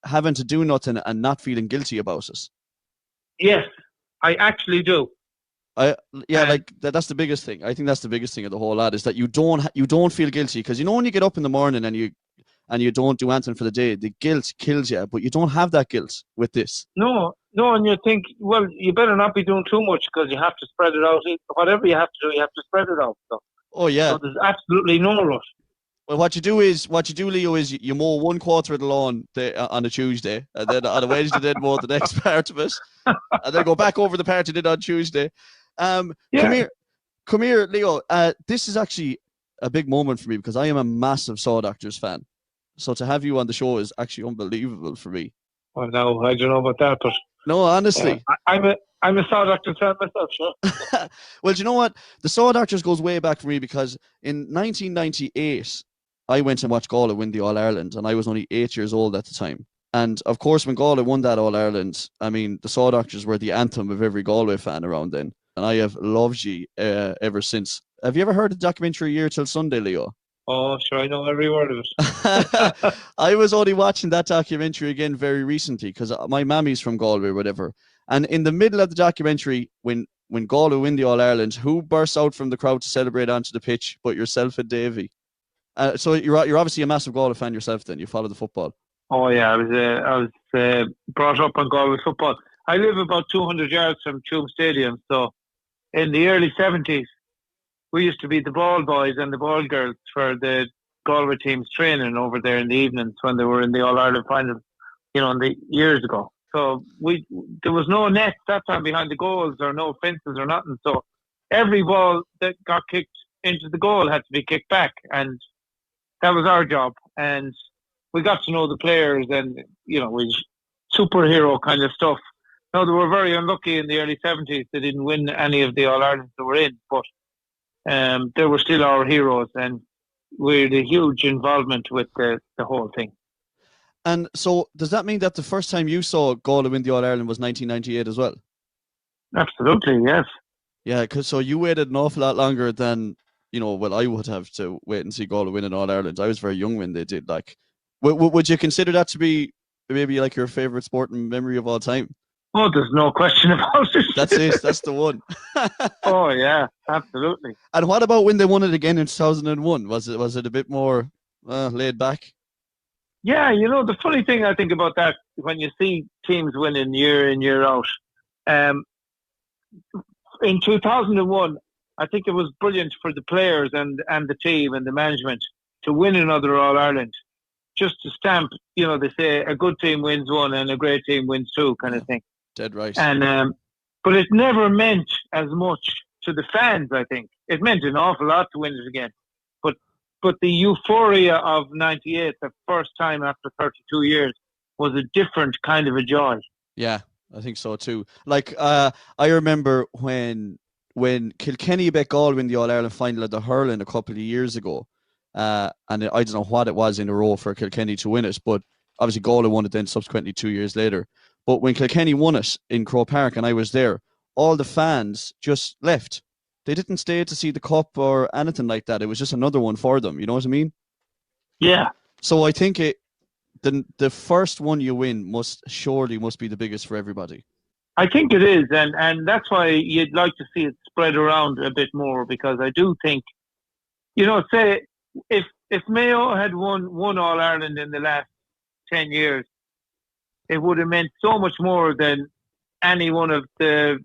having to do nothing and not feeling guilty about it? Yes, I actually do. That's the biggest thing. I think that's the biggest thing of the whole lot is that you don't feel guilty because when you get up in the morning and you don't do anything for the day, the guilt kills you, but you don't have that guilt with this. No, and you think, well, you better not be doing too much because you have to spread it out. Whatever you have to do, you have to spread it out. So Oh yeah. So there's absolutely no rush. Well, what you do, Leo, is you mow 1/4 of the lawn on a Tuesday, and then on a Wednesday, then mow the next part of it, and then go back over the part you did on Tuesday. Come here, Leo. This is actually a big moment for me because I am a massive Saw Doctors fan. So to have you on the show is actually unbelievable for me. Well, no, I don't know about that, but no, honestly, I'm a Saw Doctors fan myself. Sure. Well, do you know what? The Saw Doctors goes way back for me because in 1998, I went and watched Galway win the All Ireland, and I was only 8 years old at the time. And of course, when Galway won that All Ireland, I mean, the Saw Doctors were the anthem of every Galway fan around then, and I have loved you ever since. Have you ever heard the documentary Year Till Sunday, Leo? Oh, sure, I know every word of it. I was only watching that documentary again very recently because my mammy's from Galway or whatever. And in the middle of the documentary, when Galway win the All Ireland, who bursts out from the crowd to celebrate onto the pitch but yourself and Davy? So you're obviously a massive Galway fan yourself. Then you follow the football. Oh yeah, I was brought up on Galway football. I live about 200 yards from Tuam Stadium, so in the early 70s, we used to be the ball boys and the ball girls for the Galway team's training over there in the evenings when they were in the All Ireland final, in the years ago. So there was no net that time behind the goals or no fences or nothing. So every ball that got kicked into the goal had to be kicked back, and that was our job. And we got to know the players, and we superhero kind of stuff. Now they were very unlucky in the early 70s; they didn't win any of the All Irelands they were in, but they were still our heroes, and we had a huge involvement with the whole thing. And so, does that mean that the first time you saw Galway win the All Ireland was 1998 as well? Absolutely, yes. Yeah, so you waited an awful lot longer than I would have to wait and see Galway win an All Ireland. I was very young when they did. Like, would you consider that to be maybe like your favorite sport and memory of all time? Oh, there's no question about it. That's it. That's the one. Oh yeah, absolutely. And what about when they won it again in 2001? Was it a bit more laid back? Yeah, the funny thing I think about that, when you see teams winning year in, year out, in 2001, I think it was brilliant for the players and the team and the management to win another All Ireland, just to stamp, they say a good team wins one and a great team wins two, kind of thing. Dead right. And but it never meant as much to the fans. I think it meant an awful lot to win it again, but the euphoria of '98, the first time after 32 years, was a different kind of a joy. Yeah, I think so too. Like I remember when Kilkenny beat Galway in the All Ireland final at the hurling a couple of years ago, and I don't know what it was in a row for Kilkenny to win it, but obviously Galway won it then subsequently 2 years later. But when Kilkenny won it in Croke Park and I was there, all the fans just left. They didn't stay to see the cup or anything like that. It was just another one for them. You know what I mean? Yeah. So I think the first one you win must be the biggest for everybody. I think it is, and that's why you'd like to see it spread around a bit more, because I do think, say if Mayo had won All Ireland in the last 10 years, it would have meant so much more than any one of the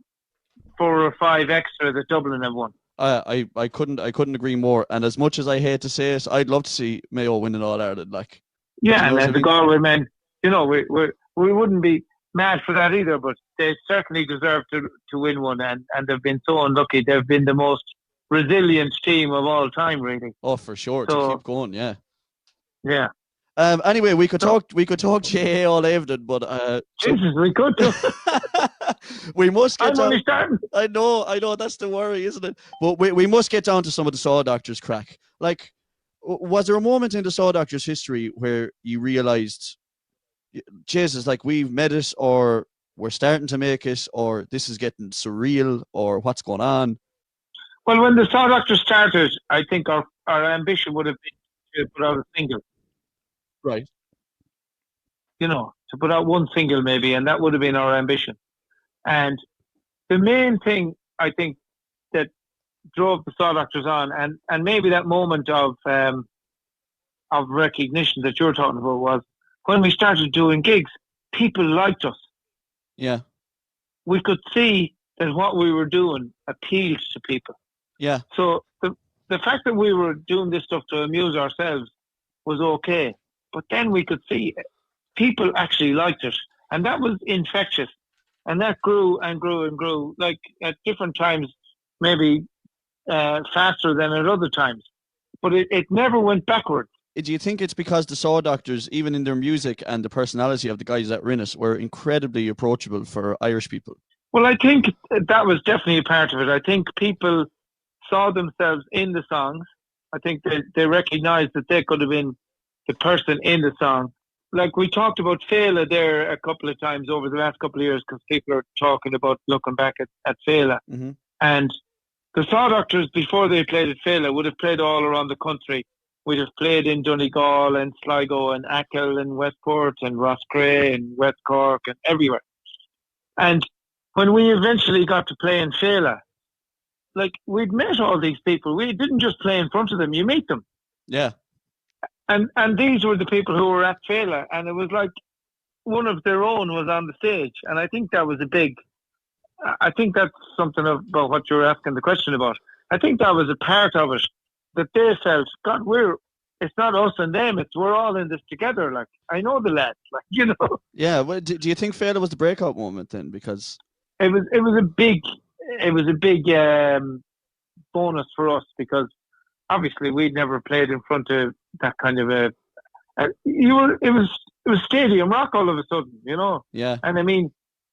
4 or 5 extra that Dublin have won. I couldn't agree more. And as much as I hate to say it, I'd love to see Mayo win an All Ireland. Like, yeah, and as the Galway men, we wouldn't be mad for that either. But they certainly deserve to win one, and they've been so unlucky. They've been the most resilient team of all time, really. Oh, for sure. So, to keep going, yeah. Yeah. Anyway, we could talk GAA all evening, but Jesus, we could do. We must get I'm only down. starting. I know that's the worry, isn't it? But we must get down to some of the Saw Doctors crack. Like, was there a moment in the Saw Doctors history where you realised, Jesus, like we've made it, or we're starting to make it, or this is getting surreal, or what's going on? Well, when the Saw Doctors started, I think our ambition would have been to put out a single. Right. To put out one single maybe, and that would have been our ambition. And the main thing, I think, that drove the Saw Doctors on, and maybe that moment of recognition that you're talking about, was when we started doing gigs, people liked us. Yeah. We could see that what we were doing appealed to people. Yeah. So the fact that we were doing this stuff to amuse ourselves was okay. But then we could see people actually liked it. And that was infectious. And that grew and grew and grew, like at different times, maybe faster than at other times. But it never went backwards. Do you think it's because the Saw Doctors, even in their music and the personality of the guys that were in it, were incredibly approachable for Irish people? Well, I think that was definitely a part of it. I think people saw themselves in the songs. I think they recognised that they could have been the person in the song. Like we talked about Fela there a couple of times over the last couple of years because people are talking about looking back at Fela. Mm-hmm. And the Saw Doctors, before they played at Fela, would have played all around the country. We'd have played in Donegal and Sligo and Achill and Westport and Roscrea and West Cork and everywhere. And when we eventually got to play in Fela, like we'd met all these people. We didn't just play in front of them, you meet them. Yeah. And these were the people who were at Fela, and it was like one of their own was on the stage. And I think that was I think that's something about what you were asking the question about. I think that was a part of it that they felt, God, it's not us and them, we're all in this together. Like, I know the lads, like, you know. Yeah, well, do you think Fela was the breakout moment then? Because it was a big bonus for us because obviously we'd never played in front of that kind of it was stadium rock all of a sudden, you know. Yeah. And I mean,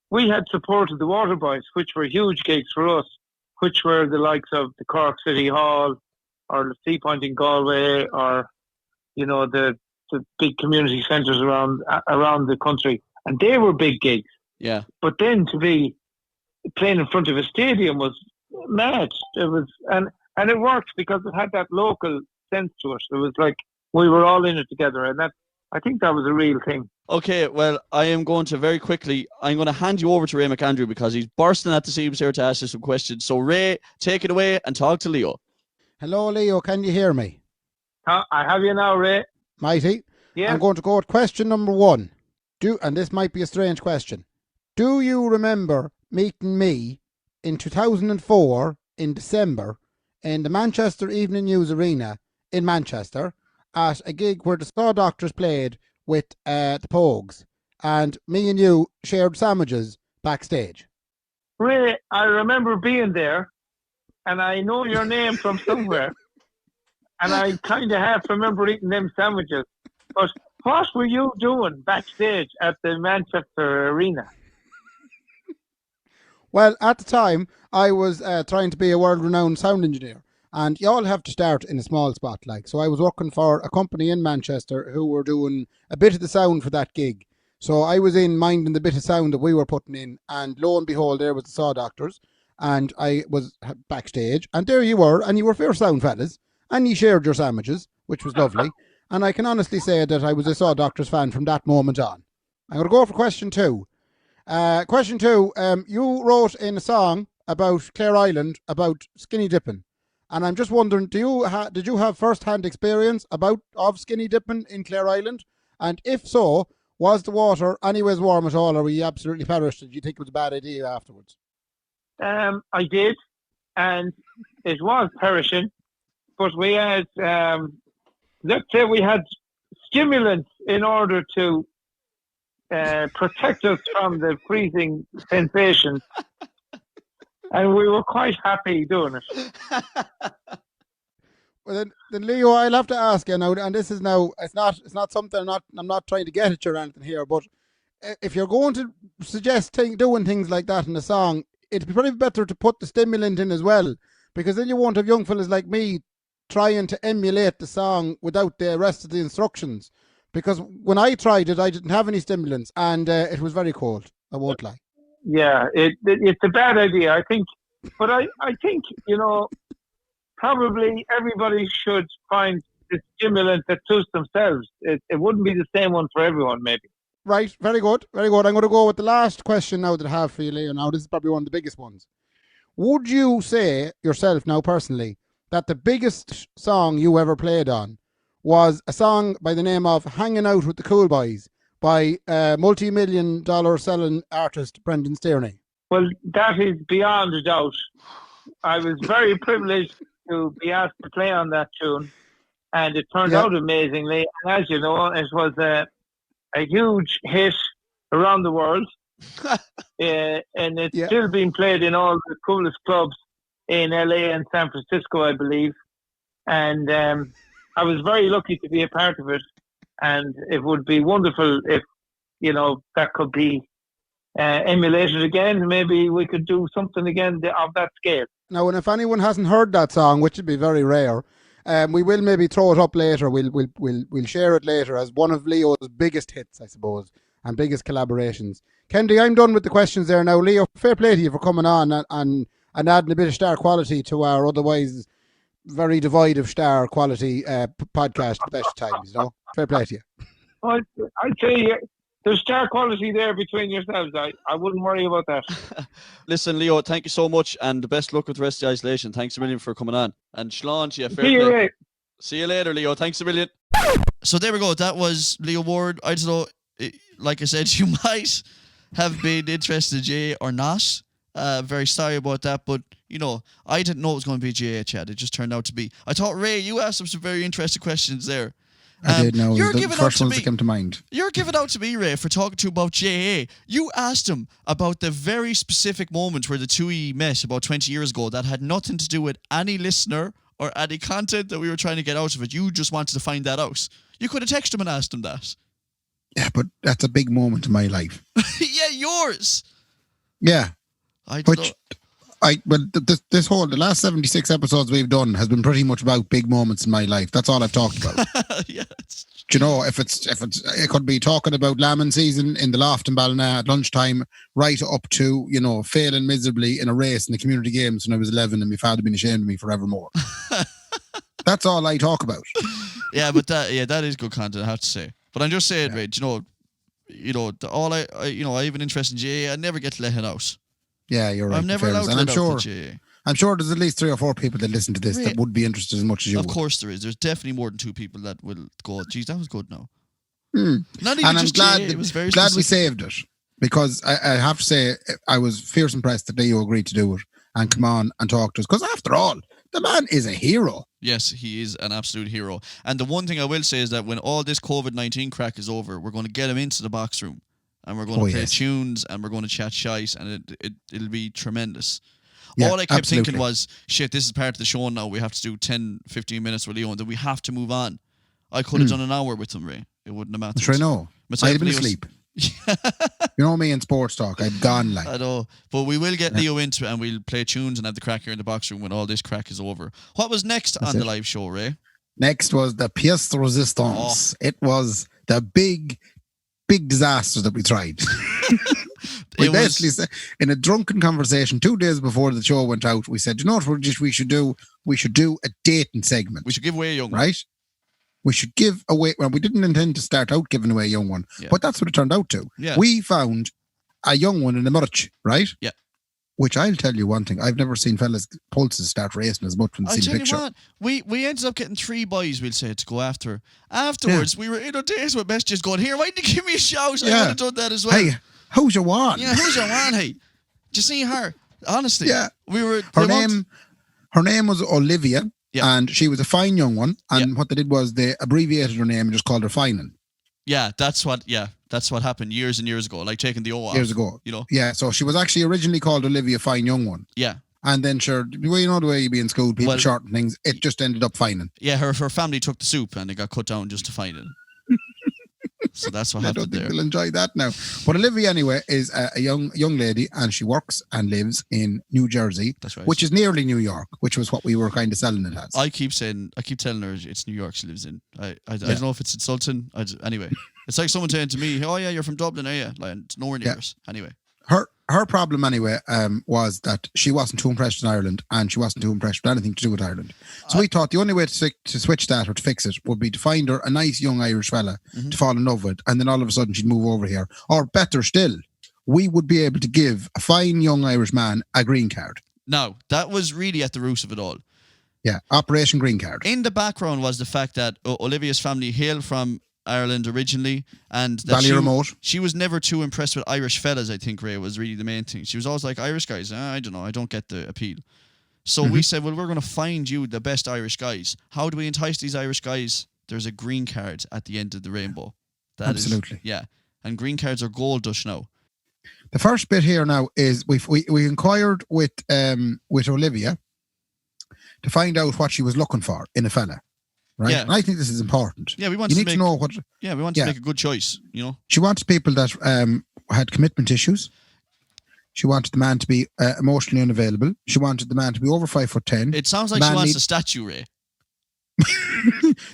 we had supported the Waterboys, which were huge gigs for us, which were the likes of the Cork City Hall or the Sea Point in Galway or, you know, the big community centres around the country. And they were big gigs. Yeah. But then to be playing in front of a stadium was mad. It was, and it worked because it had that local sense to it. It was like we were all in it together, and I think that was a real thing. Okay, well, I am going to very quickly, I'm going to hand you over to Ray McAndrew because he's bursting at the seams here to ask you some questions. So Ray, take it away and talk to Leo. Hello, Leo. Can you hear me? I have you now, Ray. Mighty. Yeah. I'm going to go with question number 1. And this might be a strange question. Do you remember meeting me in 2004 in December in the Manchester Evening News Arena in Manchester at a gig where the Saw Doctors played with the Pogues, and me and you shared sandwiches backstage? Ray, I remember being there, and I know your name from somewhere, and I kind of half remember eating them sandwiches. But what were you doing backstage at the Manchester Arena? Well, at the time, I was trying to be a world-renowned sound engineer. And you all have to start in a small spot, like. So I was working for a company in Manchester who were doing a bit of the sound for that gig. So I was in minding the bit of sound that we were putting in. And lo and behold, there was the Saw Doctors. And I was backstage. And there you were. And you were fair sound fellas. And you shared your sandwiches, which was lovely. And I can honestly say that I was a Saw Doctors fan from that moment on. I'm going to go for question 2. Question 2, you wrote in a song about Clare Island about skinny dipping. And I'm just wondering, did you have first-hand experience of skinny dipping in Clare Island? And if so, was the water anyways warm at all, or were you absolutely perished? Did you think it was a bad idea afterwards? I did, and it was perishing. But we had, let's say we had stimulants in order to protect us from the freezing sensation. And we were quite happy doing it. Well, then Leo, I'll have to ask you now, and this is now, it's not something I'm not trying to get at you or anything here, but if you're going to suggest doing things like that in a song, it'd be probably better to put the stimulant in as well, because then you won't have young fellas like me trying to emulate the song without the rest of the instructions. Because when I tried it, I didn't have any stimulants, and it was very cold. I won't lie. Yeah, it's a bad idea, I think. But I think, you know, probably everybody should find the stimulant that suits themselves. It wouldn't be the same one for everyone, maybe. Right, very good, very good. I'm going to go with the last question now that I have for you, Leo. Now, this is probably one of the biggest ones. Would you say yourself now personally that the biggest song you ever played on was a song by the name of Hanging Out with the Cool Boys by multi-million-dollar selling artist Brendan Stearney? Well, that is beyond a doubt. I was very privileged to be asked to play on that tune, and it turned Yeah. out amazingly. And as you know, it was a huge hit around the world, and it's Yeah. still being played in all the coolest clubs in LA and San Francisco, I believe. And I was very lucky to be a part of it, and it would be wonderful if that could be emulated again. Maybe we could do something again of that scale. Now, and if anyone hasn't heard that song, which would be very rare, we will maybe throw it up later. We'll share it later as one of Leo's biggest hits, I suppose, and biggest collaborations. Kendy, I'm done with the questions there now. Leo, fair play to you for coming on and adding a bit of star quality to our otherwise very devoid of star quality podcast best times. Fair play to you. Well, I'd say there's star quality there between yourselves. I wouldn't worry about that. Listen, Leo, thank you so much, and the best luck with the rest of the isolation. Thanks a million for coming on. And Shlán, fair See you, play. Ray. See you later, Leo. Thanks a million. So there we go. That was Leo Ward. I don't know. Like I said, you might have been interested in GA or not. Very sorry about that, but I didn't know it was going to be GA, Chad. It just turned out to be. I thought, Ray, you asked some very interesting questions there. I did know. You're the giving first out to ones me. that came to mind. You're giving out to me, Ray, for talking to you about JA. You asked him about the very specific moment where the two of you met about 20 years ago that had nothing to do with any listener or any content that we were trying to get out of it. You just wanted to find that out. You could have texted him and asked him that. Yeah, but that's a big moment in my life. Yeah, yours. Yeah. I don't know. The last 76 episodes we've done has been pretty much about big moments in my life. That's all I've talked about. Yeah, Do you know, if it could be talking about lambing season in the loft in Ballina at lunchtime, right up to, failing miserably in a race in the community games when I was 11 and my father being ashamed of me forevermore. That's all I talk about. Yeah, but that is good content, I have to say. But I'm just saying, Ray, I have an interest in JA, I never get to let it out. Yeah, you're right. I'm never allowed to let out the JA. I'm sure there's at least 3 or 4 people that listen to this that would be interested as much as you would. Of course there is. There's definitely more than 2 people that will go, geez, that was good now. Mm. Not even and just I'm JA, it was very glad we specific. saved it, because I have to say I was fierce impressed that Leo agreed to do it and come on and talk to us, because after all, the man is a hero. Yes, he is an absolute hero. And the one thing I will say is that when all this COVID-19 crack is over, we're going to get him into the box room and we're going to play tunes and we're going to chat shite, and it'll be tremendous. Yeah, all I kept absolutely. thinking was, shit, this is part of the show now. We have to do 10, 15 minutes with Leo and then we have to move on. I could have done an hour with him, Ray. It wouldn't have mattered. Sure, no. Myself I'd been and Leo's- asleep. You know me in sports talk. I've gone like. I know. But we will get Leo into it and we'll play tunes and have the crack here in the box room when all this crack is over. What was next on the live show, Ray? Next was the pièce de résistance. It was the big disaster that we tried. We basically said, in a drunken conversation 2 days before the show went out, we said, you know what we should do? We should do a dating segment. We should give away a young one. Right? We should give away, well, we didn't intend to start out giving away a young one, but that's what it turned out to. Yeah. We found a young one in the Murch, right? Yeah. Which I'll tell you one thing, I've never seen fellas' pulses start racing as much when they see the picture. You what, we ended up getting 3 boys, we'll say, to go after. Afterwards, we were inundated with messages going, here, why didn't you give me a shout? I would have done that as well. Hey, who's your one? Yeah, who's your one, hey? Did you see her? Honestly. Yeah. Her name was Olivia, and she was a fine young one, and what they did was they abbreviated her name and just called her Finan. Yeah, that's what happened years and years ago, like taking the O off. Years ago. You know? Yeah, so she was actually originally called Olivia Fine Young One. Yeah. And then sure, well, you know the way you be in school, people shorten things, it just ended up Finan. Yeah, her family took the soup and it got cut down just to find it. So that's what happened I don't think there. they'll enjoy that now. But Olivia, anyway, is a young lady, and she works and lives in New Jersey, that's right, which is nearly New York, which was what we were kind of selling it as. I keep telling her it's New York she lives in. I don't know if it's insulting. Anyway, it's like someone saying to me, "Oh yeah, you're from Dublin, are you?" Like, it's nowhere near us. Anyway, her problem anyway was that she wasn't too impressed with Ireland, and she wasn't too impressed with anything to do with Ireland. So we thought the only way to switch that or to fix it would be to find her a nice young Irish fella to fall in love with, and then all of a sudden she'd move over here. Or better still, we would be able to give a fine young Irish man a green card. No, that was really at the root of it all. Yeah, Operation Green Card. In the background was the fact that Olivia's family hailed from Ireland originally, and that she was never too impressed with Irish fellas. I think, Ray, was really the main thing. She was always like, Irish guys, I don't know, I don't get the appeal. So we said, well, we're going to find you the best Irish guys. How do we entice these Irish guys? There's a green card at the end of the rainbow. Absolutely. Yeah. And green cards are gold dust now. The first bit here now is we inquired with Olivia to find out what she was looking for in a fella. Right? Yeah. And I think this is important. Yeah, we want you to need make, to know what. Yeah, we want to make a good choice, you know. She wants people that had commitment issues. She wanted the man to be emotionally unavailable. She wanted the man to be over 5'10". It sounds like she wants a statue, Ray.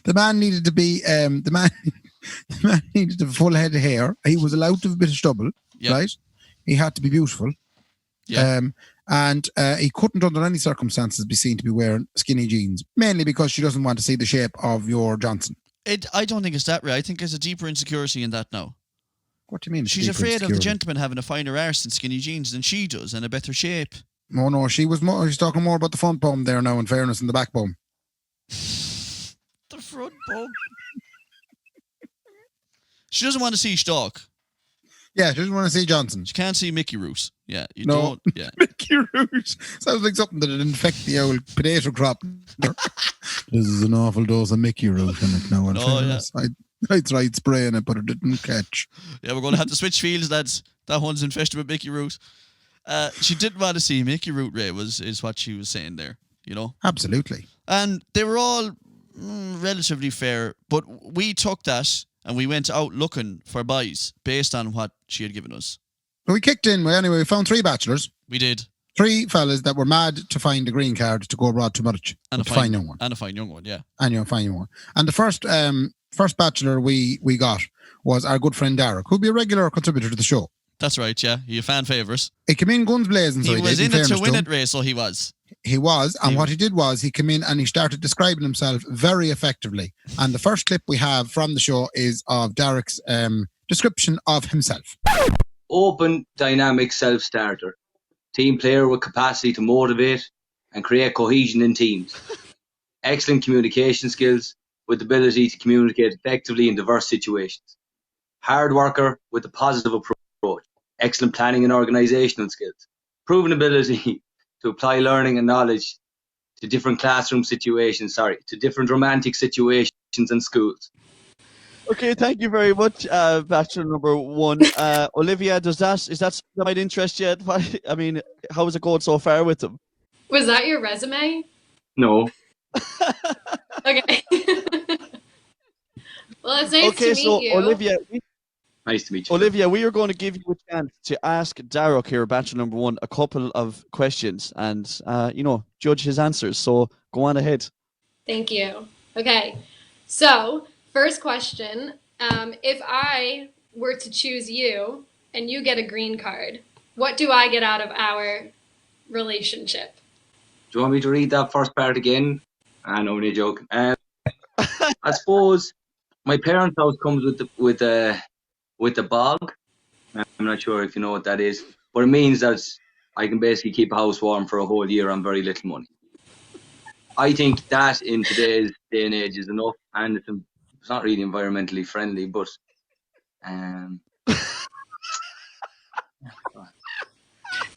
The man needed to be the man needed to have a full head of hair. He was allowed to have a bit of stubble, right? He had to be beautiful. Yeah. And he couldn't under any circumstances be seen to be wearing skinny jeans, mainly because she doesn't want to see the shape of your Johnson. I don't think it's that, Ray. I think there's a deeper insecurity in that now. What do you mean? She's afraid of the gentleman having a finer arse and skinny jeans than she does and a better shape. No, she's talking more about the front bum there now, in fairness, and the back bum. The front bum. She doesn't want to see Stock. Yeah, she doesn't want to see Johnson. She can't see Mickey Roos. Yeah, you don't. Yeah. Mickey Roos. Sounds like something that would infect the old potato crop. This is an awful dose of Mickey Roos in it now. I tried spraying it, but it didn't catch. Yeah, we're going to have to switch fields, lads. That one's infested with Mickey Roos. She didn't want to see Mickey Root, Ray, is what she was saying there, you know? Absolutely. And they were all relatively fair, but we took that and we went out looking for boys based on what she had given us. But we kicked in. Anyway, we found 3 bachelors. We did. 3 fellas that were mad to find a green card to go abroad to Murch. And to find young one. And a fine young one, yeah. And a fine young one. And the first bachelor we got was our good friend Derek, who'll be a regular contributor to the show. That's right, yeah. He a fan favourite. He came in guns blazing. He was in it to win it, Ray, so he was. He was, and what he did was he came in and he started describing himself very effectively. And the first clip we have from the show is of Derek's description of himself. Open, dynamic self-starter. Team player with capacity to motivate and create cohesion in teams. Excellent communication skills with the ability to communicate effectively in diverse situations. Hard worker with a positive approach. Excellent planning and organisational skills. Proven ability to apply learning and knowledge to different classroom situations, to different romantic situations and schools. Okay, thank you very much, Bachelor number 1. Olivia, is that something that might interest you? I mean, how is it going so far with them? Was that your resume? No. Okay. Well, it's nice to meet you. Olivia, nice to meet you. Olivia, we are going to give you a chance to ask Darroch here, Bachelor number 1, a couple of questions and, judge his answers. So go on ahead. Thank you. Okay. So, first question. If I were to choose you and you get a green card, what do I get out of our relationship? Do you want me to read that first part again? I'm only joking. I suppose my parents' house comes with the bog. I'm not sure if you know what that is, but it means that I can basically keep a house warm for a whole year on very little money. I think that in today's day and age is enough, and it's not really environmentally friendly, but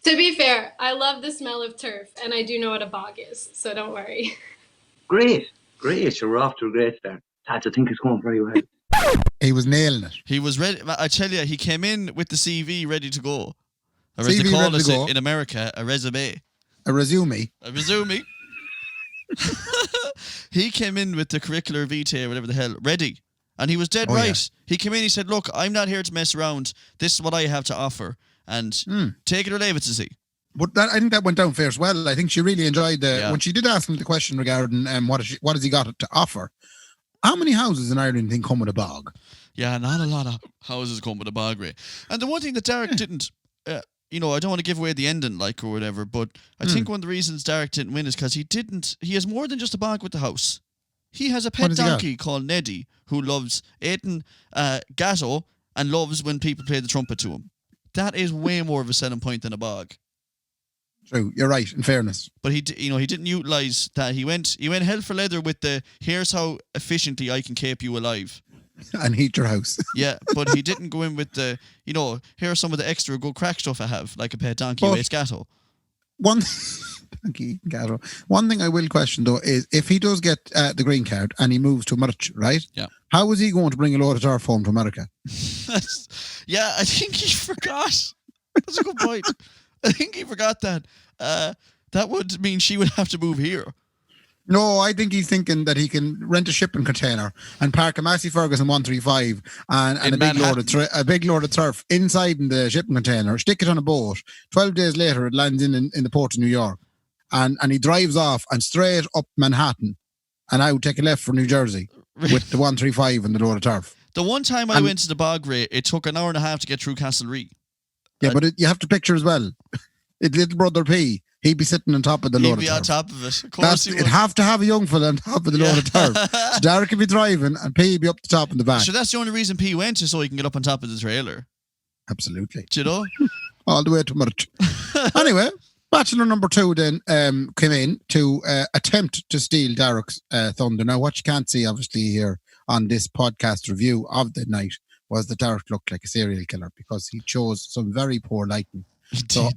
To be fair, I love the smell of turf, and I do know what a bog is, so don't worry. Great. You're off to a great start. I think it's going very well. He was nailing it. He was ready. I tell you, he came in with the CV ready to go. Or as CV they call ready it to go. in America, a resume. A resume. A resume. He came in with the curricular vitae, or whatever the hell, ready. And he was dead right. Yeah. He came in, he said, look, I'm not here to mess around. This is what I have to offer. And take it or leave it to see. But I think that went down fair as well. I think she really enjoyed when she did ask him the question regarding what has he got to offer. How many houses in Ireland think come with a bog? Yeah, not a lot of houses come with a bog, Ray. And the one thing that Derek didn't, I don't want to give away the ending, or whatever, but I think one of the reasons Derek didn't win is because he has more than just a bog with the house. He has a pet donkey called Neddy who loves eating gatto and loves when people play the trumpet to him. That is way more of a selling point than a bog. True, you're right, in fairness. But he didn't utilise that. He went hell for leather with the, here's how efficiently I can keep you alive. And heat your house. Yeah, but he didn't go in with the, here's some of the extra good crack stuff I have, like a pet donkey with gatto. One Okay, Gato. One thing I will question though is if he does get the green card and he moves to America, right? Yeah. How is he going to bring a load of turf home to America? Yeah, I think he forgot. That's a good point. I think he forgot that. That would mean she would have to move here. No, I think he's thinking that he can rent a shipping container and park a Massey Ferguson 135 and a big load of turf inside in the shipping container, stick it on a boat. 12 days later, it lands in the port of New York. And he drives off and straight up Manhattan and I would take a left for New Jersey with the 135 and the load of turf. The one time I went to the bog, Ray, it took an hour and a half to get through Castlereagh. Yeah, but you have to picture as well. It's little brother P. He'd be sitting on top of the load of turf. He'd be on top of it. Of course It'd have to have a young fella on top of the load of turf. So Derek would be driving and P would be up the top and the back. So that's the only reason P went, is so he can get up on top of the trailer. Absolutely. Do you know? All the way to March. Anyway, Bachelor number 2 then came in to attempt to steal Derek's thunder. Now, what you can't see, obviously, here on this podcast review of the night was that Derek looked like a serial killer because he chose some very poor lighting. So,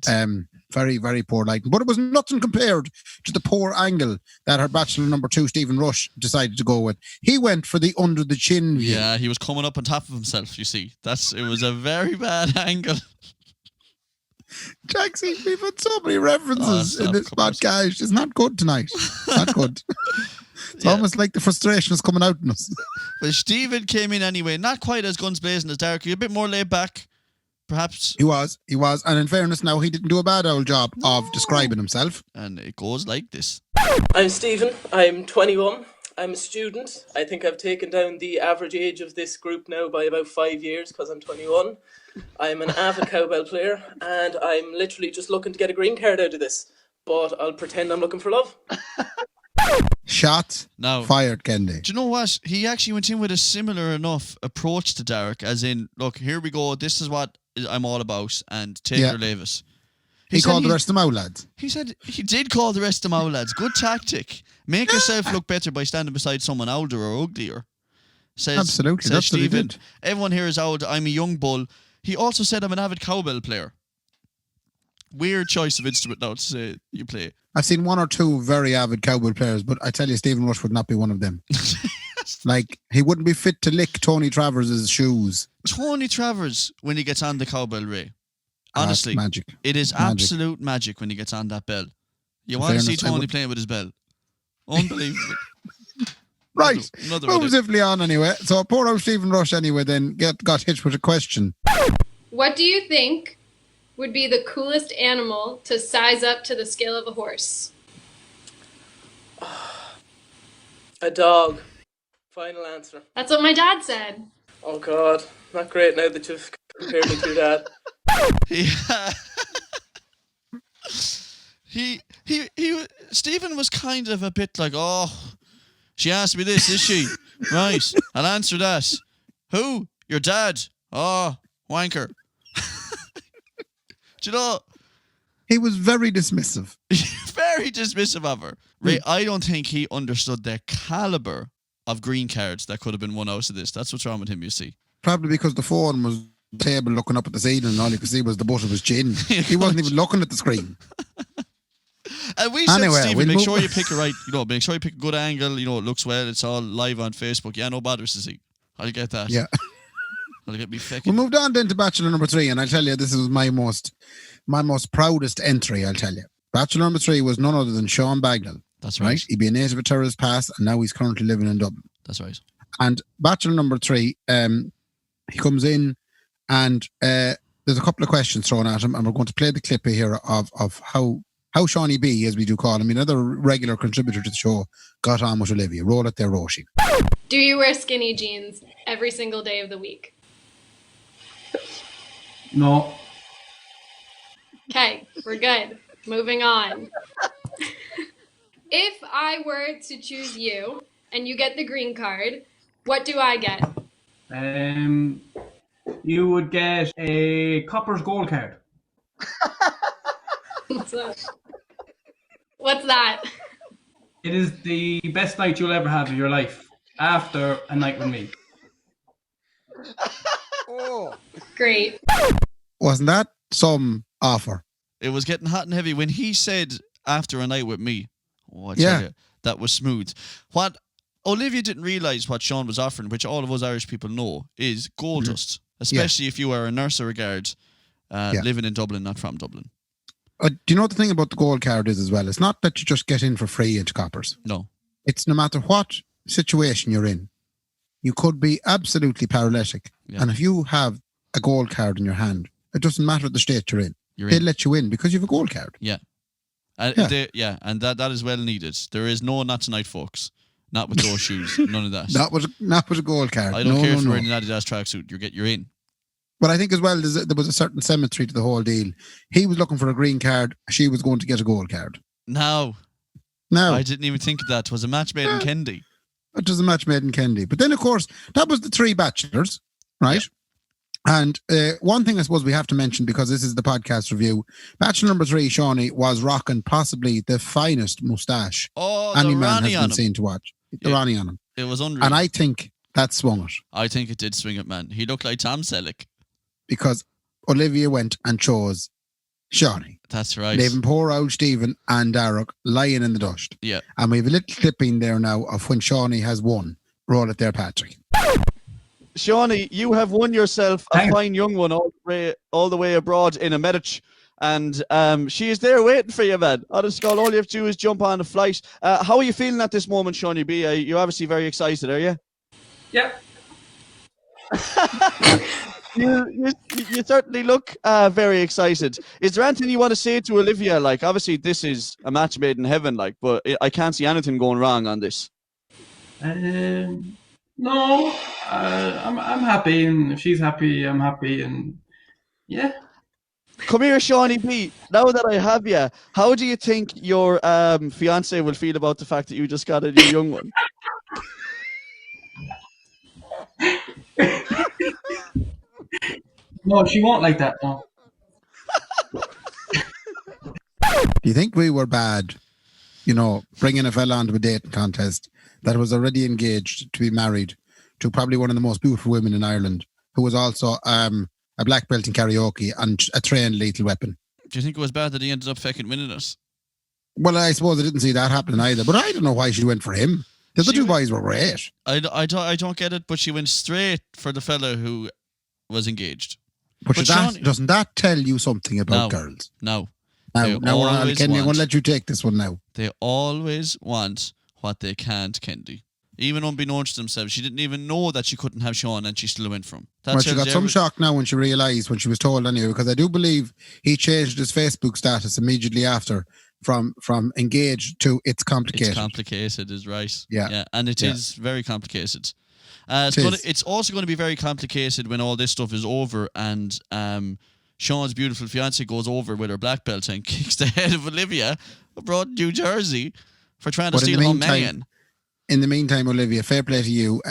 very, very poor lighting. But it was nothing compared to the poor angle that her Bachelor number 2, Stephen Rush, decided to go with. He went for the under the chin view. Yeah, he was coming up on top of himself, you see. It was a very bad angle. Jackson, we've had so many references in this podcast. It's not good tonight. Not good. It's almost like the frustration is coming out in us. But Stephen came in anyway, not quite as guns blazing as Derek. A bit more laid back, perhaps. He was. And in fairness, now he didn't do a bad old job of describing himself. And it goes like this. I'm Stephen. I'm 21. I'm a student. I think I've taken down the average age of this group now by about 5 years because I'm 21. I'm an avid cowbell player and I'm literally just looking to get a green card out of this. But I'll pretend I'm looking for love. Shot fired, Kendy. Do you know what? He actually went in with a similar enough approach to Derek, as in, look, here we go. This is what I'm all about, and take your Levis. He called the rest of them out, lads. He said he did call the rest of them out, lads. Good tactic. Make yourself look better by standing beside someone older or uglier. Absolutely, that's Stephen, what he did. Everyone here is old. I'm a young bull. He also said I'm an avid cowbell player. Weird choice of instrument now to say you play. I've seen one or two very avid cowbell players, but I tell you, Stephen Rush would not be one of them. Like, he wouldn't be fit to lick Tony Travers' shoes. Tony Travers, when he gets on the cowbell, Ray. Honestly, magic. It is absolute magic when he gets on that bell. You want to see Tony playing with his bell. Unbelievable. Right. Move swiftly on anyway. So poor old Stephen Rush anyway then got hit with a question. What do you think would be the coolest animal to size up to the scale of a horse? A dog. Final answer. That's what my dad said. Oh God, not great now that you've compared me to that. Stephen was kind of a bit like, oh, she asked me this, is she? Right, I'll answer that. Who? Your dad? Oh, wanker. Do you know? He was very dismissive. Very dismissive of her. Ray, I don't think he understood the caliber of green cards that could have been won out of this. That's what's wrong with him, you see. Probably because the phone was on the table looking up at the ceiling and all you could see was the butt of his chin. He wasn't even looking at the screen. And we said, Stephen, make sure you pick a make sure you pick a good angle, it looks well, it's all live on Facebook. Yeah, no bothers to see. I'll get that. Yeah. I'll get me fecking. We moved on then to Bachelor number 3, and I'll tell you, this is my most proudest entry, I'll tell you. Bachelor number 3 was none other than Sean Bagnall. That's right. He'd be a native of Terrace Pass, and now he's currently living in Dublin. That's right. And Bachelor number 3, he comes in, and there's a couple of questions thrown at him, and we're going to play the clip here of how Shawnee B, as we do call him, another regular contributor to the show, got on with Olivia. Roll it there, Roisin. Do you wear skinny jeans every single day of the week? No. Okay, we're good. Moving on. If I were to choose you and you get the green card, what do I get? You would get a Copper's Gold card. What's that? It is the best night you'll ever have of your life after a night with me. Oh, great. Wasn't that some offer? It was getting hot and heavy when he said after a night with me. Oh, I tell you, that was smooth. What Olivia didn't realise what Sean was offering, which all of us Irish people know, is gold dust. Especially if you are a nurse or a guard living in Dublin, not from Dublin. Do you know what the thing about the gold card is as well? It's not that you just get in for free into coppers. No. It's no matter what situation you're in. You could be absolutely paralytic. Yeah. And if you have a gold card in your hand, it doesn't matter the state you're in. They'll let you in because you have a gold card. Yeah. And that is well needed. There is no not tonight, folks. Not with those shoes. None of that. Not with a gold card. I don't care if you're wearing an Adidas tracksuit. You're in. But I think as well, there was a certain symmetry to the whole deal. He was looking for a green card. She was going to get a gold card. No. I didn't even think of that. It was a match made in Kendy. It was a match made in Kendy. But then, of course, that was the 3 bachelors, right? Yeah. And one thing I suppose we have to mention, because this is the podcast review, bachelor number 3, Shawnee, was rocking possibly the finest moustache any man has been seen to watch. The Ronnie on him. It was unreal. And I think that swung it. I think it did swing it, man. He looked like Tom Selleck. Because Olivia went and chose Shawnee. That's right. Leaving poor old Stephen and Darragh lying in the dust. Yeah. And we have a little clip in there now of when Shawnee has won. Roll it there, Patrick. Shawnee, you have won yourself a fine young one all the way abroad in a Medic. And she is there waiting for you, man. Honest God, all you have to do is jump on the flight. How are you feeling at this moment, Shawnee B? You're obviously very excited, are you? Yeah. You certainly look very excited. Is there anything you want to say to Olivia? Like, obviously, this is a match made in heaven, like, but I can't see anything going wrong on this. No, I'm happy, and if she's happy, I'm happy, and yeah. Come here, Shawnee B. Now that I have you, how do you think your fiance will feel about the fact that you just got a new young one? No, she won't like that. No. Do you think we were bad, bringing a fella onto a dating contest that was already engaged to be married to probably one of the most beautiful women in Ireland, who was also a black belt in karaoke and a trained lethal weapon? Do you think it was bad that he ended up fucking winning us? Well, I suppose I didn't see that happening either, but I don't know why she went for him. The other 2 boys were great. I don't get it, but she went straight for the fella who was engaged. But doesn't that tell you something about girls? No. Now we're on Kendy. I'm going to let you take this one now. They always want what they can't, Kendy. Even unbeknownst to themselves, she didn't even know that she couldn't have Sean, and she still went for him. Well, she got some shock now when she realised, when she was told anyway, because I do believe he changed his Facebook status immediately after from engaged to it's complicated. It's complicated is right. Yeah. And it is very complicated. It's also going to be very complicated when all this stuff is over and Sean's beautiful fiance goes over with her black belt and kicks the head of Olivia abroad New Jersey for trying to steal home Megan. In the meantime, Olivia, fair play to you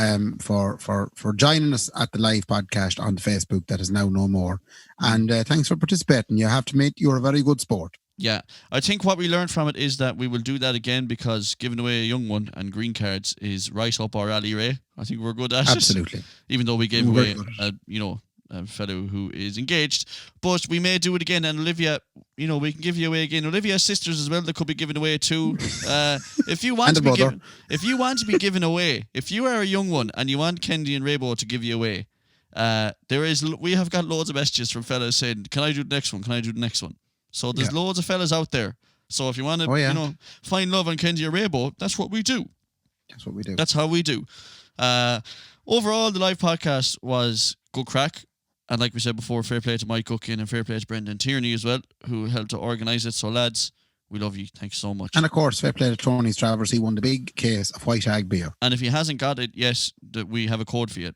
for joining us at the live podcast on Facebook that is now no more. And thanks for participating. You have to admit you're a very good sport. Yeah, I think what we learned from it is that we will do that again because giving away a young one and green cards is right up our alley, Ray. I think we're good at it. Absolutely. Even though we gave away a fellow who is engaged. But we may do it again. And Olivia, we can give you away again. Olivia's sisters as well that could be given away too. If you want to be given away, if you are a young one and you want Kendy and Raybo to give you away, we have got loads of messages from fellas saying, can I do the next one? Can I do the next one? So there's loads of fellas out there. So if you want to, find love on Kendy or Raybo, that's what we do. That's what we do. That's how we do. Overall, the live podcast was good crack. And like we said before, fair play to Mike Cookin and fair play to Brendan Tierney as well, who helped to organise it. So lads, we love you. Thanks so much. And of course, fair play to Tony's Travers. He won the big case of White Hag beer. And if he hasn't got it, yes, we have a code for you.